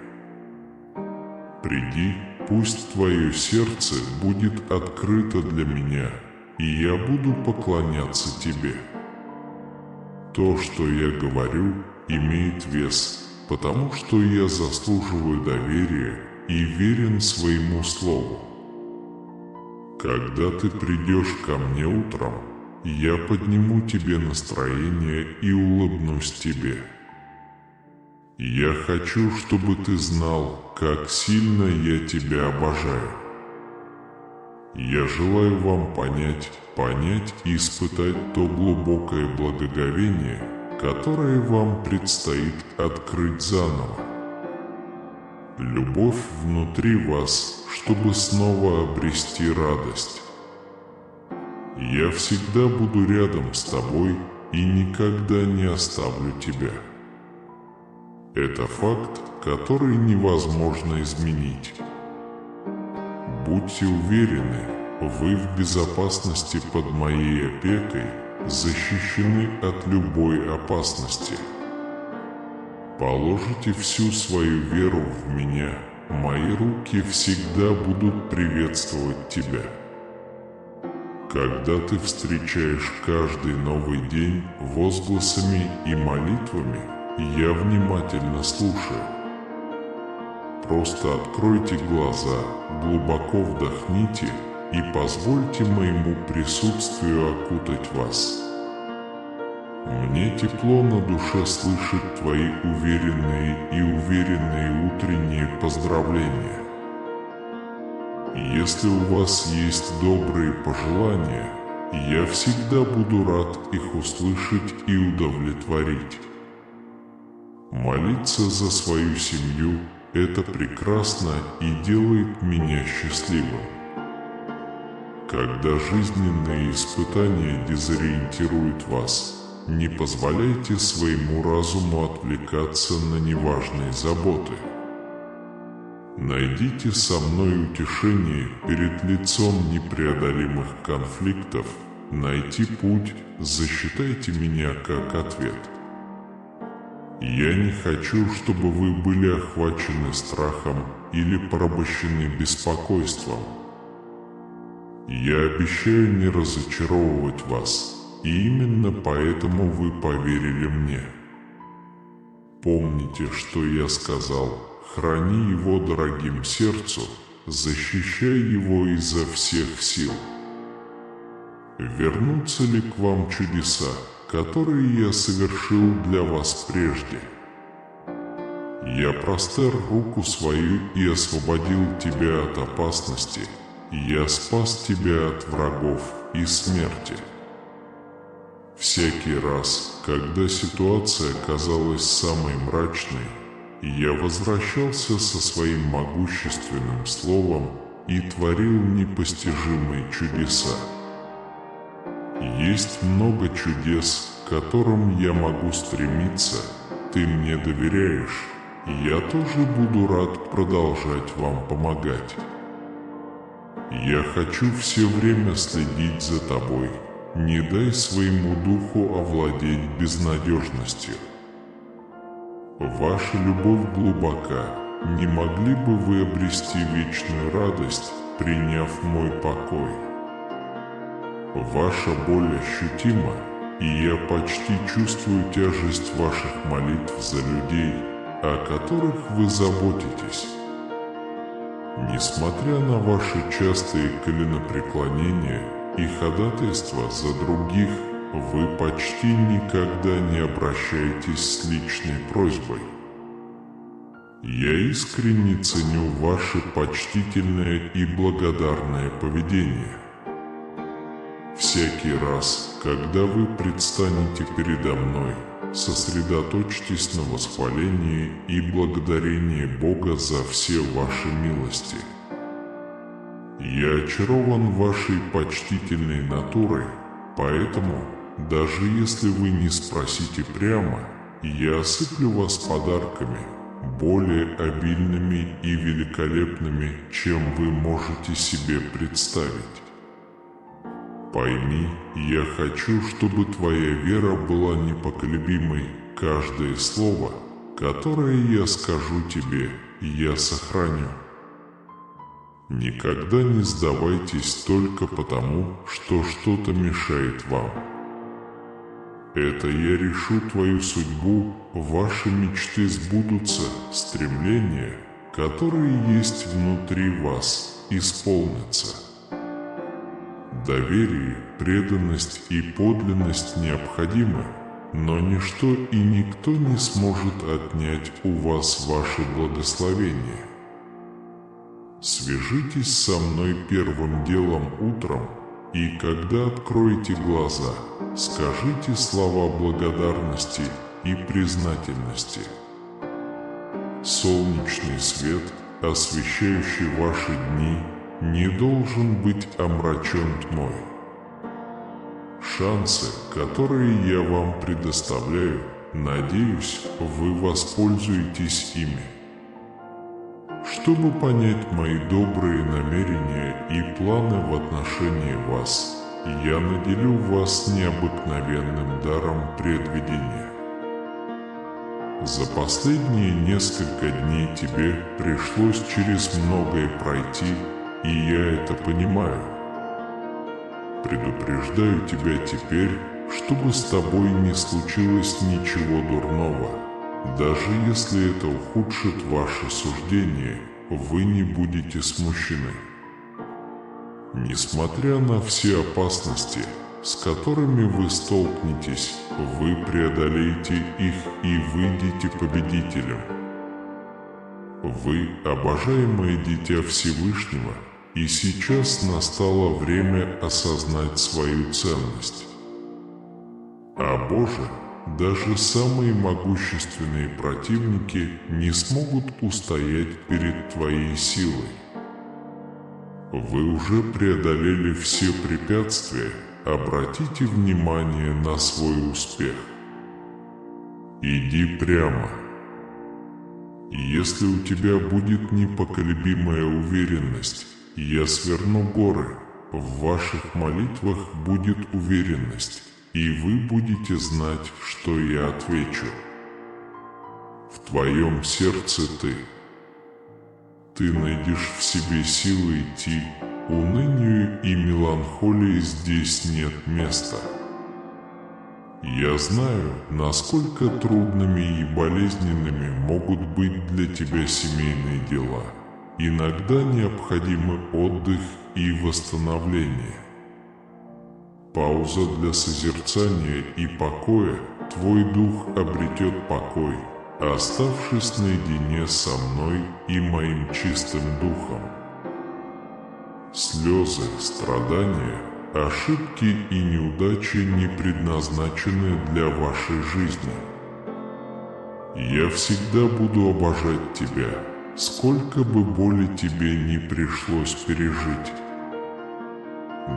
Приди пусть твое сердце будет открыто для меня, и я буду поклоняться тебе. То, что я говорю, имеет вес, потому что я заслуживаю доверия и верен своему слову. Когда ты придешь ко мне утром, я подниму тебе настроение и улыбнусь тебе. Я хочу, чтобы ты знал, как сильно я тебя обожаю. Я желаю вам понять и испытать то глубокое благоговение, которое вам предстоит открыть заново. Любовь внутри вас, чтобы снова обрести радость. Я всегда буду рядом с тобой и никогда не оставлю тебя. Это факт, который невозможно изменить. Будьте уверены, вы в безопасности под моей опекой, защищены от любой опасности. Положите всю свою веру в меня, мои руки всегда будут приветствовать тебя. Когда ты встречаешь каждый новый день возгласами и молитвами, я внимательно слушаю. Просто откройте глаза, глубоко вдохните и позвольте моему присутствию окутать вас. Мне тепло на душе слышать твои уверенные утренние поздравления. Если у вас есть добрые пожелания, я всегда буду рад их услышать и удовлетворить. Молиться за свою семью – это прекрасно и делает меня счастливым. Когда жизненные испытания дезориентируют вас, не позволяйте своему разуму отвлекаться на неважные заботы. Найдите со мной утешение перед лицом непреодолимых конфликтов, найти путь, засчитайте меня как ответ. Я не хочу, чтобы вы были охвачены страхом или порабощены беспокойством. Я обещаю не разочаровывать вас, и именно поэтому вы поверили мне. Помните, что я сказал: храни его дорогим сердцу, защищай его изо всех сил. Вернутся ли к вам чудеса, которые я совершил для вас прежде? Я простер руку свою и освободил тебя от опасности, я спас тебя от врагов и смерти. Всякий раз, когда ситуация казалась самой мрачной, я возвращался со своим могущественным словом и творил непостижимые чудеса. Есть много чудес, к которым я могу стремиться, ты мне доверяешь, и я тоже буду рад продолжать вам помогать. Я хочу все время следить за тобой, не дай своему духу овладеть безнадежностью. Ваша любовь глубока, не могли бы вы обрести вечную радость, приняв мой покой? Ваша боль ощутима, и я почти чувствую тяжесть ваших молитв за людей, о которых вы заботитесь. Несмотря на ваши частые коленопреклонения и ходатайства за других, вы почти никогда не обращаетесь с личной просьбой. Я искренне ценю ваше почтительное и благодарное поведение. Всякий раз, когда вы предстанете передо мной, сосредоточьтесь на восхвалении и благодарении Бога за все ваши милости. Я очарован вашей почтительной натурой, поэтому, даже если вы не спросите прямо, я осыплю вас подарками, более обильными и великолепными, чем вы можете себе представить. Пойми, я хочу, чтобы твоя вера была непоколебимой. Каждое слово, которое я скажу тебе, я сохраню. Никогда не сдавайтесь только потому, что что-то мешает вам. Это я решу твою судьбу, ваши мечты сбудутся, стремления, которые есть внутри вас, исполнятся. Доверие, преданность и подлинность необходимы, но ничто и никто не сможет отнять у вас ваше благословение. Свяжитесь со мной первым делом утром, и когда откроете глаза, скажите слова благодарности и признательности. Солнечный свет, освещающий ваши дни, не должен быть омрачен тьмой. Шансы, которые я вам предоставляю, надеюсь, вы воспользуетесь ими. Чтобы понять мои добрые намерения и планы в отношении вас, я наделю вас необыкновенным даром предвидения. За последние несколько дней тебе пришлось через многое пройти, и я это понимаю. Предупреждаю тебя теперь, чтобы с тобой не случилось ничего дурного. Даже если это ухудшит ваше суждение, вы не будете смущены. Несмотря на все опасности, с которыми вы столкнетесь, вы преодолеете их и выйдете победителем. Вы обожаемое дитя Всевышнего, и сейчас настало время осознать свою ценность. А Боже, даже самые могущественные противники не смогут устоять перед твоей силой. Вы уже преодолели все препятствия, обратите внимание на свой успех. Иди прямо. Если у тебя будет непоколебимая уверенность, я сверну горы, в ваших молитвах будет уверенность, и вы будете знать, что я отвечу. В твоем сердце ты найдешь в себе силы идти, унынию и меланхолии здесь нет места. Я знаю, насколько трудными и болезненными могут быть для тебя семейные дела. Иногда необходимы отдых и восстановление. Пауза для созерцания и покоя, твой дух обретет покой, оставшись наедине со мной и моим чистым духом. Слезы, страдания, ошибки и неудачи не предназначены для вашей жизни. Я всегда буду обожать тебя, сколько бы боли тебе не пришлось пережить.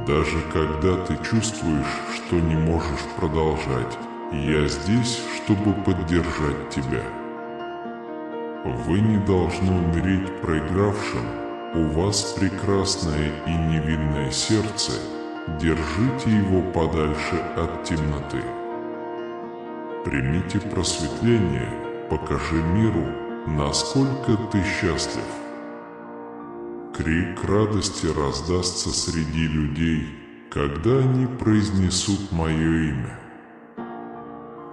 Даже когда ты чувствуешь, что не можешь продолжать, я здесь, чтобы поддержать тебя. Вы не должны умереть проигравшим, у вас прекрасное и невинное сердце, держите его подальше от темноты. Примите просветление, покажи миру, насколько ты счастлив. Крик радости раздастся среди людей, когда они произнесут мое имя.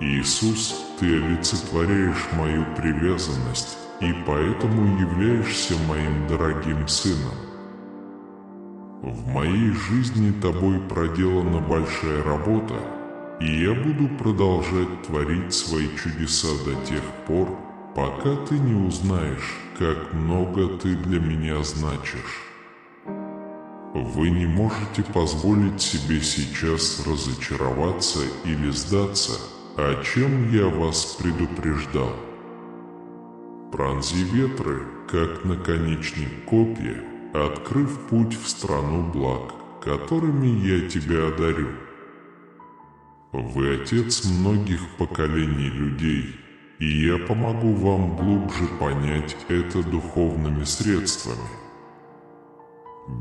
Иисус, ты олицетворяешь мою привязанность и поэтому являешься моим дорогим сыном. В моей жизни тобой проделана большая работа, и я буду продолжать творить свои чудеса до тех пор, пока ты не узнаешь, как много ты для меня значишь. Вы не можете позволить себе сейчас разочароваться или сдаться, о чем я вас предупреждал. Пронзи ветры, как наконечник копья, открыв путь в страну благ, которыми я тебя одарю. Вы отец многих поколений людей, и я помогу вам глубже понять это духовными средствами.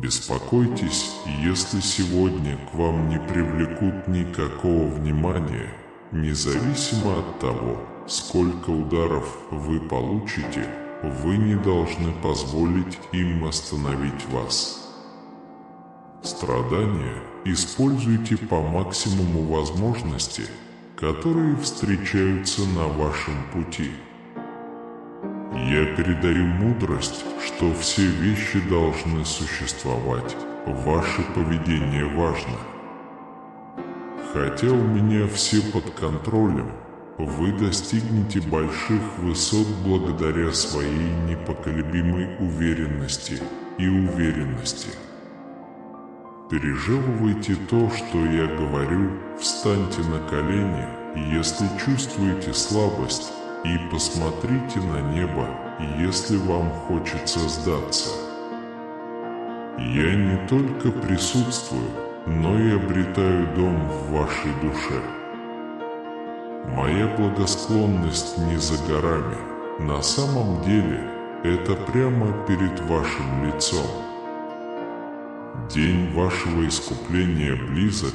Беспокойтесь, если сегодня к вам не привлекут никакого внимания, независимо от того, сколько ударов вы получите, вы не должны позволить им остановить вас. Страдания используйте по максимуму возможностей, которые встречаются на вашем пути. Я передаю мудрость, что все вещи должны существовать, ваше поведение важно. Хотя у меня все под контролем, вы достигнете больших высот благодаря своей непоколебимой уверенности и уверенности. Пережевывайте то, что я говорю, встаньте на колени, если чувствуете слабость, и посмотрите на небо, если вам хочется сдаться. Я не только присутствую, но и обретаю дом в вашей душе. Моя благосклонность не за горами, на самом деле это прямо перед вашим лицом. День вашего искупления близок,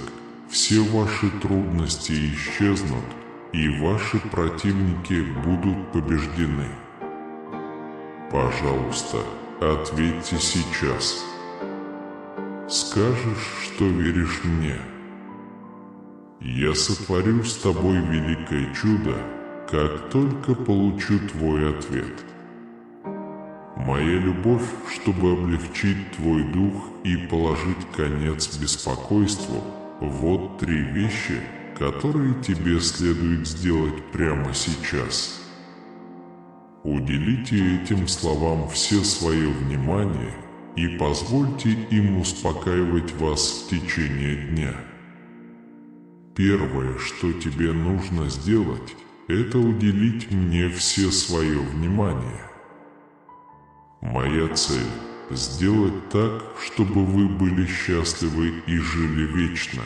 все ваши трудности исчезнут, и ваши противники будут побеждены. Пожалуйста, ответьте сейчас. Скажешь, что веришь мне. Я сотворю с тобой великое чудо, как только получу твой ответ. Моя любовь, чтобы облегчить твой дух и положить конец беспокойству, вот 3 вещи, которые тебе следует сделать прямо сейчас. Уделите этим словам все свое внимание и позвольте им успокаивать вас в течение дня. Первое, что тебе нужно сделать, это уделить мне все свое внимание. Моя цель – сделать так, чтобы вы были счастливы и жили вечно.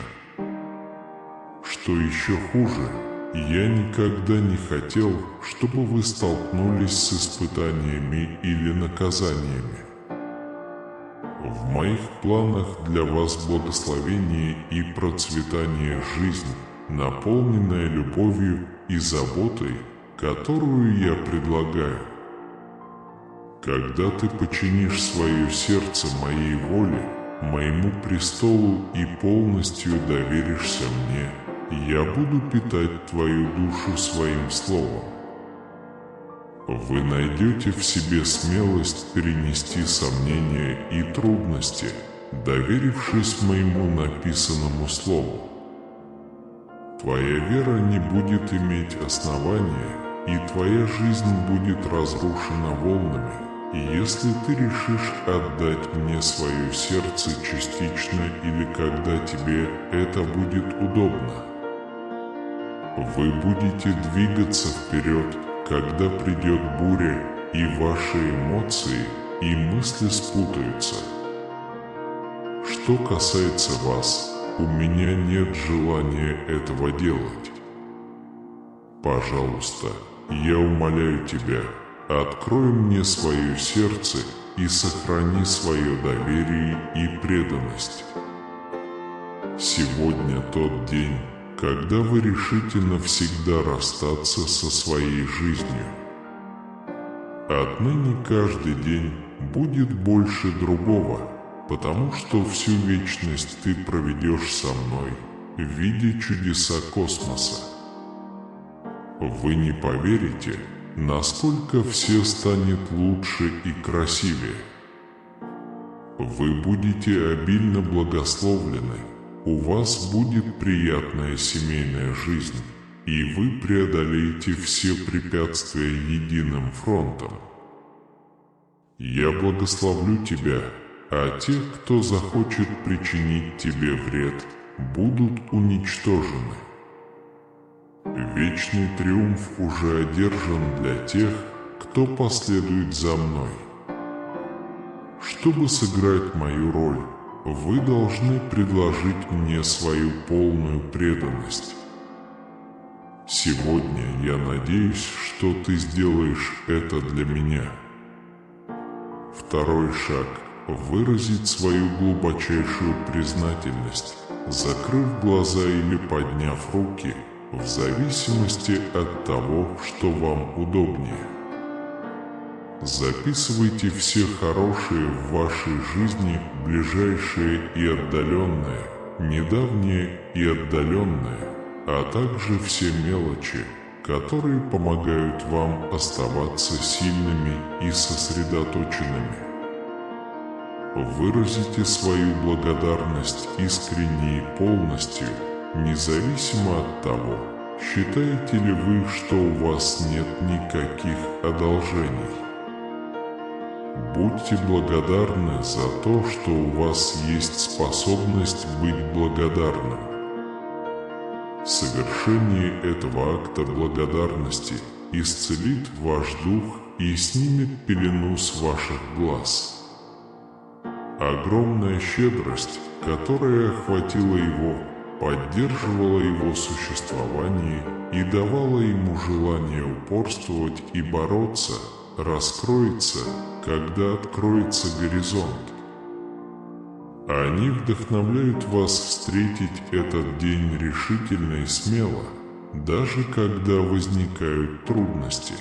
Что еще хуже, я никогда не хотел, чтобы вы столкнулись с испытаниями или наказаниями. В моих планах для вас благословение и процветание жизни, наполненная любовью и заботой, которую я предлагаю. Когда ты подчинишь свое сердце моей воле, моему престолу и полностью доверишься мне, я буду питать твою душу своим словом. Вы найдете в себе смелость перенести сомнения и трудности, доверившись моему написанному слову. Твоя вера не будет иметь основания, и твоя жизнь будет разрушена волнами, если ты решишь отдать мне свое сердце частично или когда тебе это будет удобно. Вы будете двигаться вперед, когда придет буря, и ваши эмоции и мысли спутаются. Что касается вас, у меня нет желания этого делать. Пожалуйста, я умоляю тебя, открой мне свое сердце и сохрани свое доверие и преданность. Сегодня тот день, когда вы решите навсегда расстаться со своей жизнью. Отныне каждый день будет больше другого, потому что всю вечность ты проведешь со мной, видя чудеса космоса. Вы не поверите, насколько все станет лучше и красивее. Вы будете обильно благословлены, у вас будет приятная семейная жизнь, и вы преодолеете все препятствия единым фронтом. Я благословлю тебя, а те, кто захочет причинить тебе вред, будут уничтожены. Вечный триумф уже одержан для тех, кто последует за мной. Чтобы сыграть мою роль, вы должны предложить мне свою полную преданность. Сегодня я надеюсь, что ты сделаешь это для меня. Второй шаг – выразить свою глубочайшую признательность, закрыв глаза или подняв руки, в зависимости от того, что вам удобнее. Записывайте все хорошие в вашей жизни, ближайшие и отдаленные, недавние и отдаленные, а также все мелочи, которые помогают вам оставаться сильными и сосредоточенными. Выразите свою благодарность искренне и полностью, независимо от того, считаете ли вы, что у вас нет никаких одолжений. Будьте благодарны за то, что у вас есть способность быть благодарным. Совершение этого акта благодарности исцелит ваш дух и снимет пелену с ваших глаз. Огромная щедрость, которая охватила его, поддерживала его существование и давала ему желание упорствовать и бороться, раскроется, когда откроется горизонт. Они вдохновляют вас встретить этот день решительно и смело, даже когда возникают трудности.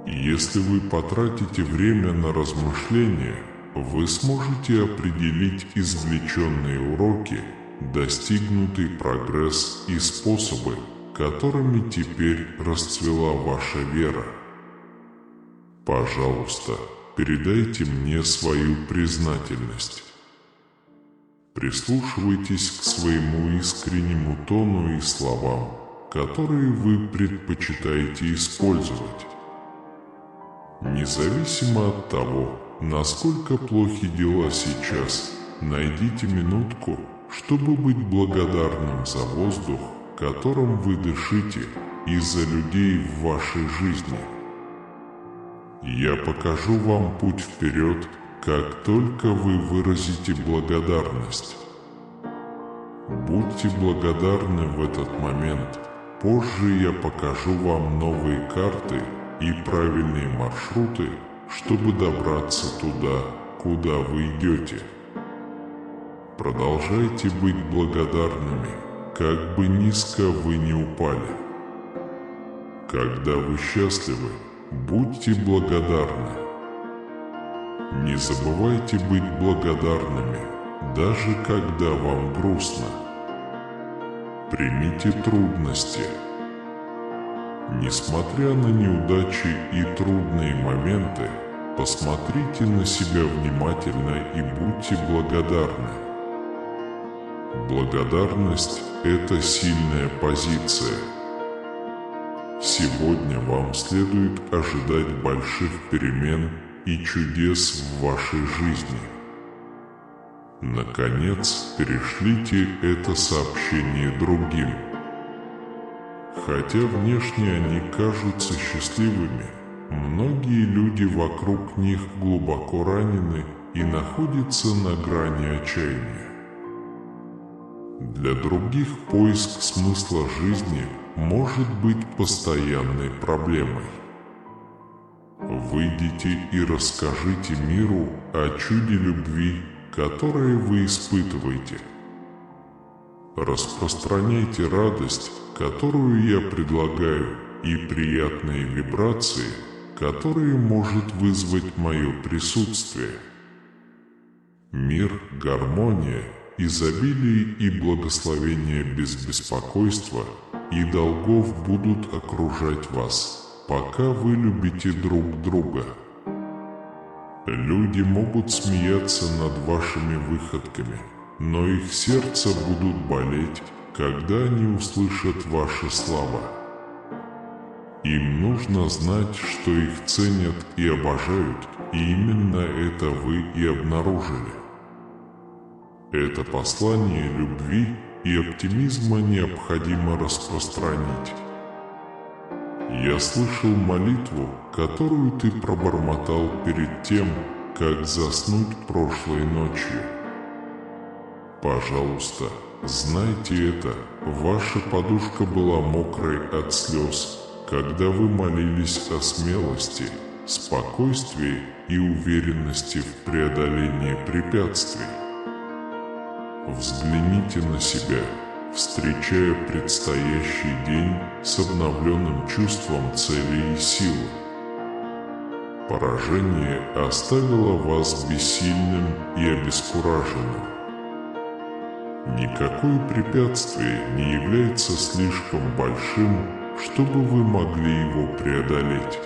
Если вы потратите время на размышления, вы сможете определить извлеченные уроки, достигнутый прогресс и способы, которыми теперь расцвела ваша вера. Пожалуйста, передайте мне свою признательность. Прислушивайтесь к своему искреннему тону и словам, которые вы предпочитаете использовать. Независимо от того, насколько плохи дела сейчас, найдите минутку, чтобы быть благодарным за воздух, которым вы дышите, и за людей в вашей жизни. Я покажу вам путь вперед, как только вы выразите благодарность. Будьте благодарны в этот момент. Позже я покажу вам новые карты и правильные маршруты, чтобы добраться туда, куда вы идете. Продолжайте быть благодарными, как бы низко вы ни упали. Когда вы счастливы, будьте благодарны. Не забывайте быть благодарными, даже когда вам грустно. Примите трудности. Несмотря на неудачи и трудные моменты, посмотрите на себя внимательно и будьте благодарны. Благодарность – это сильная позиция. Сегодня вам следует ожидать больших перемен и чудес в вашей жизни. Наконец, перешлите это сообщение другим. Хотя внешне они кажутся счастливыми, многие люди вокруг них глубоко ранены и находятся на грани отчаяния. Для других поиск смысла жизни может быть постоянной проблемой. Выйдите и расскажите миру о чуде любви, которое вы испытываете. Распространяйте радость, которую я предлагаю, и приятные вибрации, которые может вызвать мое присутствие. Мир, гармония, изобилие и благословение без беспокойства и долгов будут окружать вас, пока вы любите друг друга. Люди могут смеяться над вашими выходками, но их сердца будут болеть, когда они услышат ваши слова. Им нужно знать, что их ценят и обожают, и именно это вы и обнаружили. Это послание любви и оптимизма необходимо распространить. Я слышал молитву, которую ты пробормотал перед тем, как заснуть прошлой ночью. Пожалуйста, знайте это, ваша подушка была мокрой от слез, когда вы молились о смелости, спокойствии и уверенности в преодолении препятствий. Взгляните на себя, встречая предстоящий день с обновленным чувством цели и силы. Поражение оставило вас бессильным и обескураженным. Никакое препятствие не является слишком большим, чтобы вы могли его преодолеть.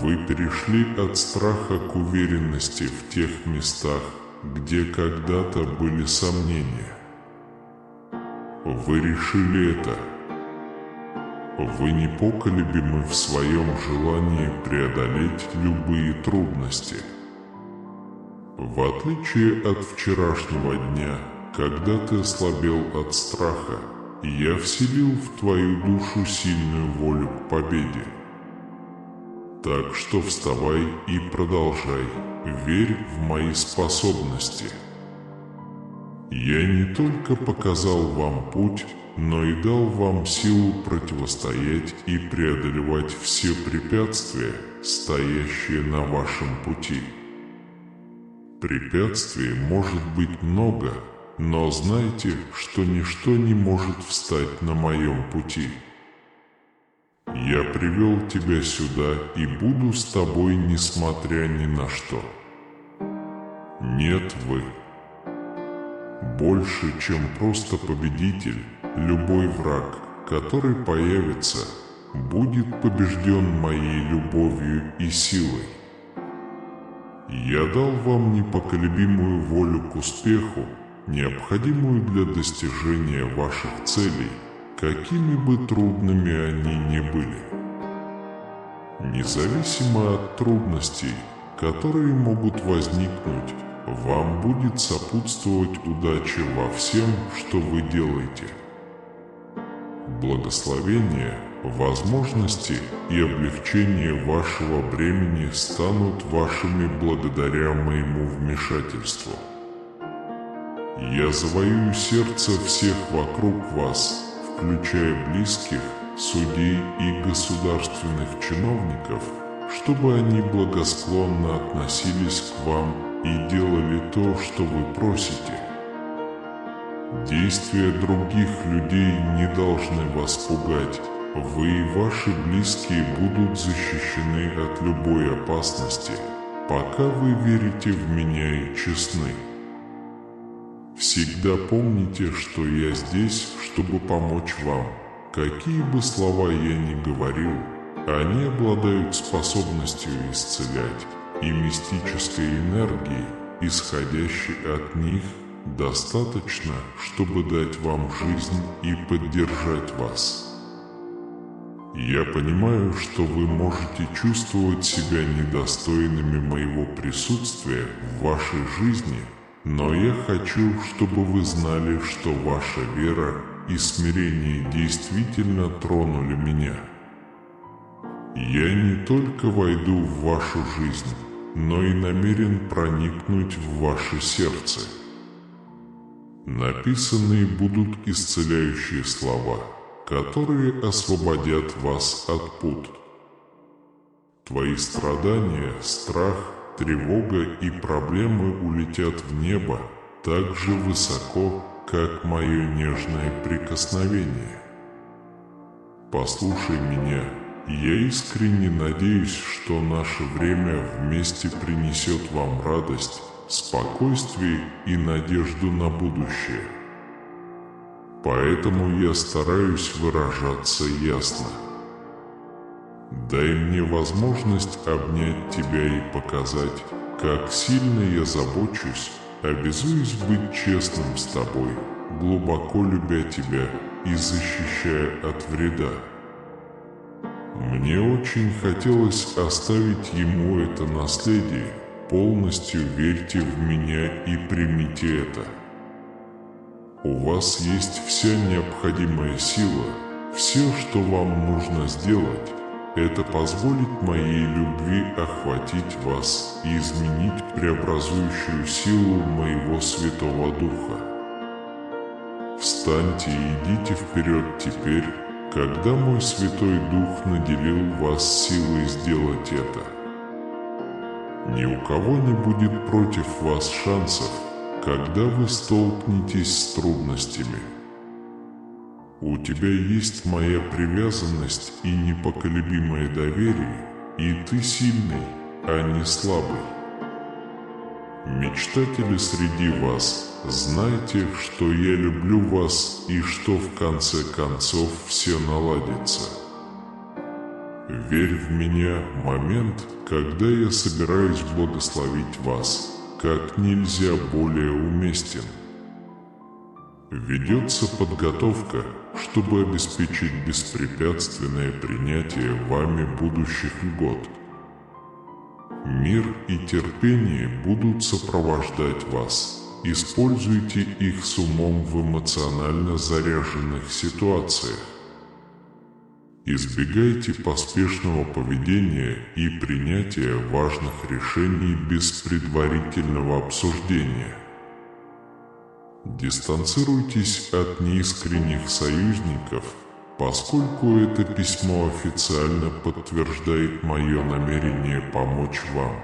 Вы перешли от страха к уверенности в тех местах, где когда-то были сомнения. Вы решили это. Вы непоколебимы в своем желании преодолеть любые трудности. В отличие от вчерашнего дня, когда ты ослабел от страха, я вселил в твою душу сильную волю к победе. Так что вставай и продолжай, верь в мои способности. Я не только показал вам путь, но и дал вам силу противостоять и преодолевать все препятствия, стоящие на вашем пути. Препятствий может быть много, но знайте, что ничто не может встать на моем пути. Я привел тебя сюда и буду с тобой, несмотря ни на что. Нет, вы. Больше, чем просто победитель, любой враг, который появится, будет побежден моей любовью и силой. Я дал вам непоколебимую волю к успеху, необходимую для достижения ваших целей, какими бы трудными они ни были. Независимо от трудностей, которые могут возникнуть, вам будет сопутствовать удача во всем, что вы делаете. Благословение, возможности и облегчение вашего бремени станут вашими благодаря моему вмешательству. Я завоюю сердце всех вокруг вас, включая близких, судей и государственных чиновников, чтобы они благосклонно относились к вам и делали то, что вы просите. Действия других людей не должны вас пугать. Вы и ваши близкие будут защищены от любой опасности, пока вы верите в меня и честны. Всегда помните, что я здесь, чтобы помочь вам. Какие бы слова я ни говорил, они обладают способностью исцелять, и мистической энергии, исходящей от них, достаточно, чтобы дать вам жизнь и поддержать вас. Я понимаю, что вы можете чувствовать себя недостойными моего присутствия в вашей жизни, но я хочу, чтобы вы знали, что ваша вера и смирение действительно тронули меня. Я не только войду в вашу жизнь, но и намерен проникнуть в ваше сердце. Написанные будут исцеляющие слова, которые освободят вас от пут. Твои страдания, страх, тревога и проблемы улетят в небо так же высоко, как мое нежное прикосновение. Послушай меня, я искренне надеюсь, что наше время вместе принесет вам радость, спокойствие и надежду на будущее. Поэтому я стараюсь выражаться ясно. Дай мне возможность обнять тебя и показать, как сильно я забочусь, обязуюсь быть честным с тобой, глубоко любя тебя и защищая от вреда. Мне очень хотелось оставить ему это наследие. Полностью верьте в меня и примите это. У вас есть вся необходимая сила. Все, что вам нужно сделать, это позволить моей любви охватить вас и изменить преобразующую силу моего Святого Духа. Встаньте и идите вперед теперь, когда мой Святой Дух наделил вас силой сделать это. Ни у кого не будет против вас шансов, когда вы столкнетесь с трудностями. У тебя есть моя привязанность и непоколебимое доверие, и ты сильный, а не слабый. Мечтатели среди вас, знайте, что я люблю вас и что в конце концов все наладится. Верь в меня, момент, когда я собираюсь благословить вас, как нельзя более уместен. Ведется подготовка, чтобы обеспечить беспрепятственное принятие вами будущих льгот. Мир и терпение будут сопровождать вас. Используйте их с умом в эмоционально заряженных ситуациях. Избегайте поспешного поведения и принятия важных решений без предварительного обсуждения. Дистанцируйтесь от неискренних союзников, поскольку это письмо официально подтверждает мое намерение помочь вам.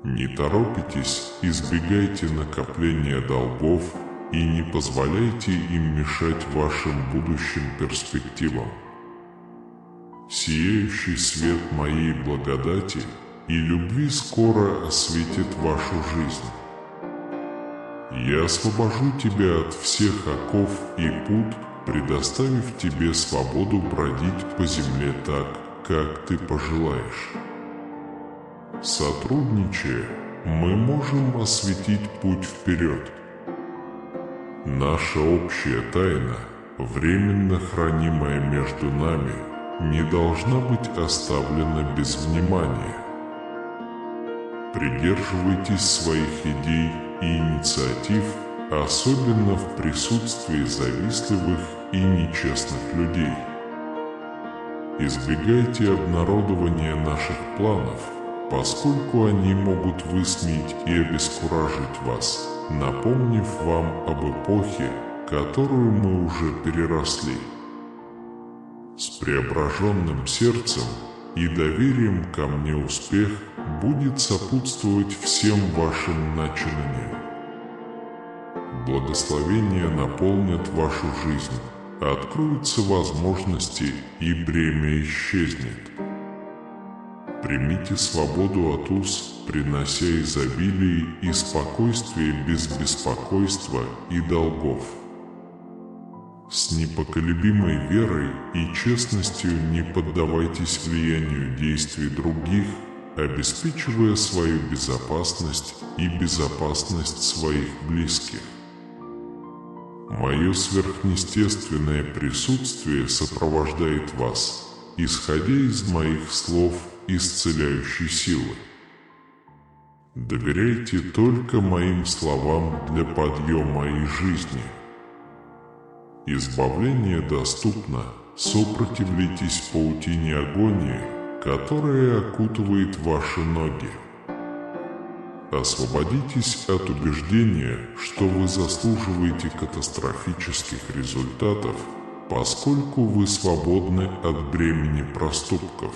Не торопитесь, избегайте накопления долгов и не позволяйте им мешать вашим будущим перспективам. Сияющий свет моей благодати и любви скоро осветит вашу жизнь. Я освобожу тебя от всех оков и пут, предоставив тебе свободу бродить по земле так, как ты пожелаешь. Сотрудничая, мы можем осветить путь вперед. Наша общая тайна, временно хранимая между нами, не должна быть оставлена без внимания. Придерживайтесь своих идей и инициатив, особенно в присутствии завистливых и нечестных людей. Избегайте обнародования наших планов, поскольку они могут высмеять и обескуражить вас, напомнив вам об эпохе, которую мы уже переросли. С преображенным сердцем и доверием ко мне успех будет сопутствовать всем вашим начинаниям. Благословения наполнят вашу жизнь, откроются возможности и бремя исчезнет. Примите свободу от уз, принося изобилие и спокойствие без беспокойства и долгов. С непоколебимой верой и честностью не поддавайтесь влиянию действий других, обеспечивая свою безопасность и безопасность своих близких. Мое сверхъестественное присутствие сопровождает вас, исходя из моих слов исцеляющей силы. Доверяйте только моим словам для подъема и жизни. Избавление доступно, сопротивляйтесь паутине агонии, которая окутывает ваши ноги. Освободитесь от убеждения, что вы заслуживаете катастрофических результатов, поскольку вы свободны от бремени проступков.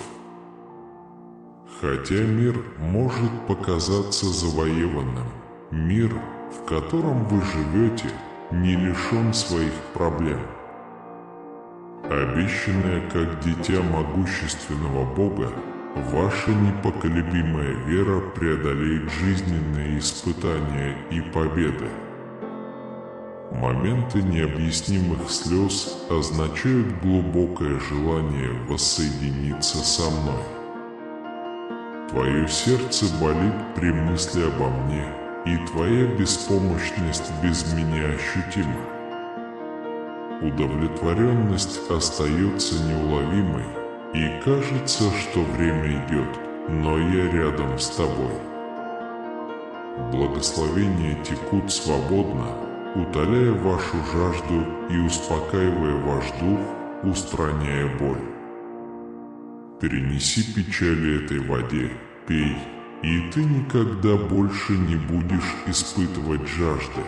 Хотя мир может показаться завоеванным, мир, в котором вы живете, не лишен своих проблем. Обещанная как дитя могущественного Бога, ваша непоколебимая вера преодолеет жизненные испытания и победы. Моменты необъяснимых слез означают глубокое желание воссоединиться со мной. Твое сердце болит при мысли обо мне, и твоя беспомощность без меня ощутима. Удовлетворенность остается неуловимой, и кажется, что время идет, но я рядом с тобой. Благословения текут свободно, утоляя вашу жажду и успокаивая ваш дух, устраняя боль. Перенеси печали этой воде, пей, и ты никогда больше не будешь испытывать жажды.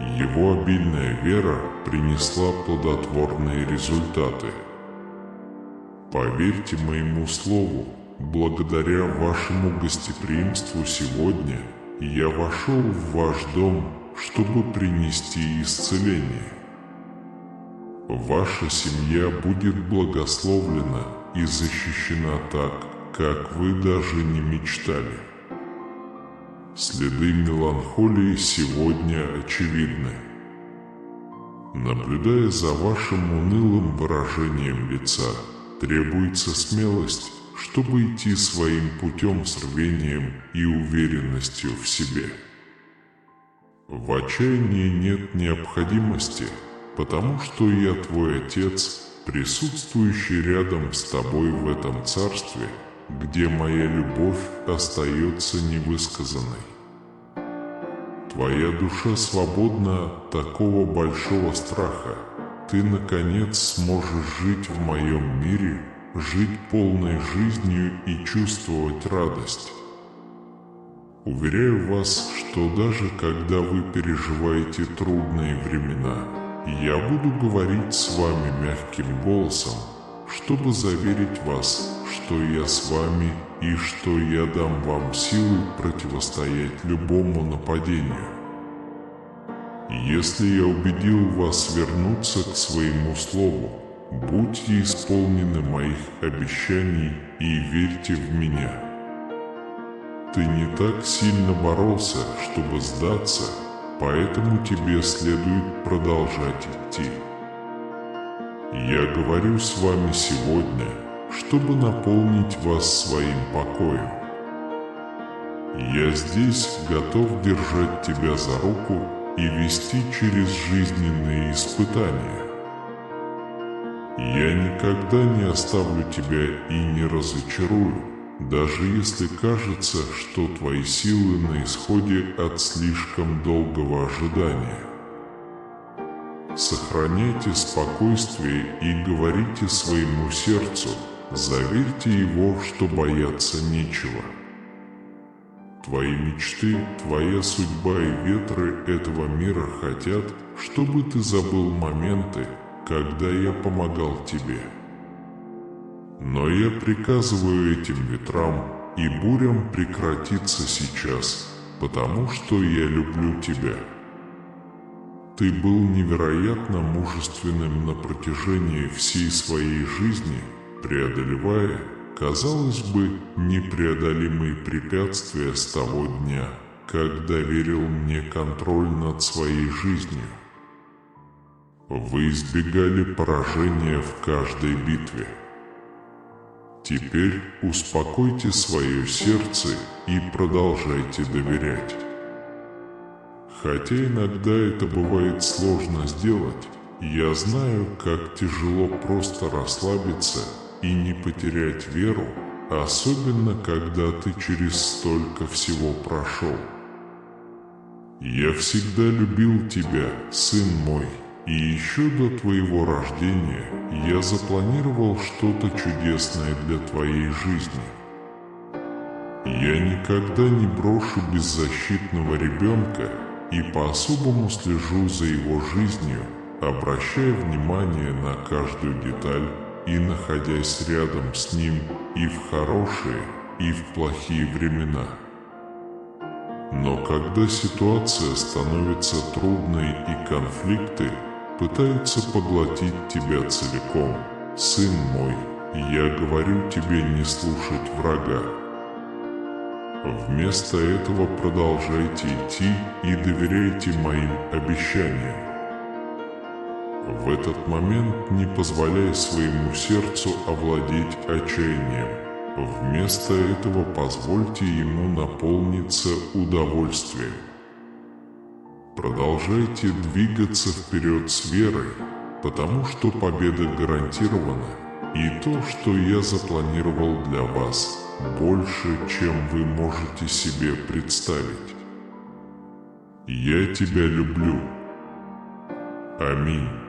Его обильная вера принесла плодотворные результаты. Поверьте моему слову, благодаря вашему гостеприимству сегодня я вошел в ваш дом, чтобы принести исцеление. Ваша семья будет благословлена, и защищена так, как вы даже не мечтали. Следы меланхолии сегодня очевидны. Наблюдая за вашим унылым выражением лица, требуется смелость, чтобы идти своим путем с рвением и уверенностью в себе. В отчаянии нет необходимости, потому что я твой отец, присутствующий рядом с тобой в этом царстве, где моя любовь остается невысказанной. Твоя душа свободна от такого большого страха. Ты, наконец, сможешь жить в моем мире, жить полной жизнью и чувствовать радость. Уверяю вас, что даже когда вы переживаете трудные времена, я буду говорить с вами мягким голосом, чтобы заверить вас, что я с вами и что я дам вам силы противостоять любому нападению. Если я убедил вас вернуться к своему слову, будьте исполнены моих обещаний и верьте в меня. Ты не так сильно боролся, чтобы сдаться, поэтому тебе следует продолжать идти. Я говорю с вами сегодня, чтобы наполнить вас своим покоем. Я здесь готов держать тебя за руку и вести через жизненные испытания. Я никогда не оставлю тебя и не разочарую, даже если кажется, что твои силы на исходе от слишком долгого ожидания. Сохраняйте спокойствие и говорите своему сердцу, заверьте его, что бояться нечего. Твои мечты, твоя судьба и ветры этого мира хотят, чтобы ты забыл моменты, когда я помогал тебе. Но я приказываю этим ветрам и бурям прекратиться сейчас, потому что я люблю тебя. Ты был невероятно мужественным на протяжении всей своей жизни, преодолевая, казалось бы, непреодолимые препятствия с того дня, когда доверил мне контроль над своей жизнью. Вы избегали поражения в каждой битве. Теперь успокойте свое сердце и продолжайте доверять. Хотя иногда это бывает сложно сделать, я знаю, как тяжело просто расслабиться и не потерять веру, особенно когда ты через столько всего прошел. Я всегда любил тебя, сын мой, и еще до твоего рождения я запланировал что-то чудесное для твоей жизни. Я никогда не брошу беззащитного ребенка и по-особому слежу за его жизнью, обращая внимание на каждую деталь и находясь рядом с ним и в хорошие, и в плохие времена. Но когда ситуация становится трудной и конфликты пытаются поглотить тебя целиком, сын мой, я говорю тебе не слушать врага. Вместо этого продолжайте идти и доверяйте моим обещаниям. В этот момент не позволяй своему сердцу овладеть отчаянием. Вместо этого позвольте ему наполниться удовольствием. Продолжайте двигаться вперед с верой, потому что победа гарантирована, и то, что я запланировал для вас, больше, чем вы можете себе представить. Я тебя люблю. Аминь.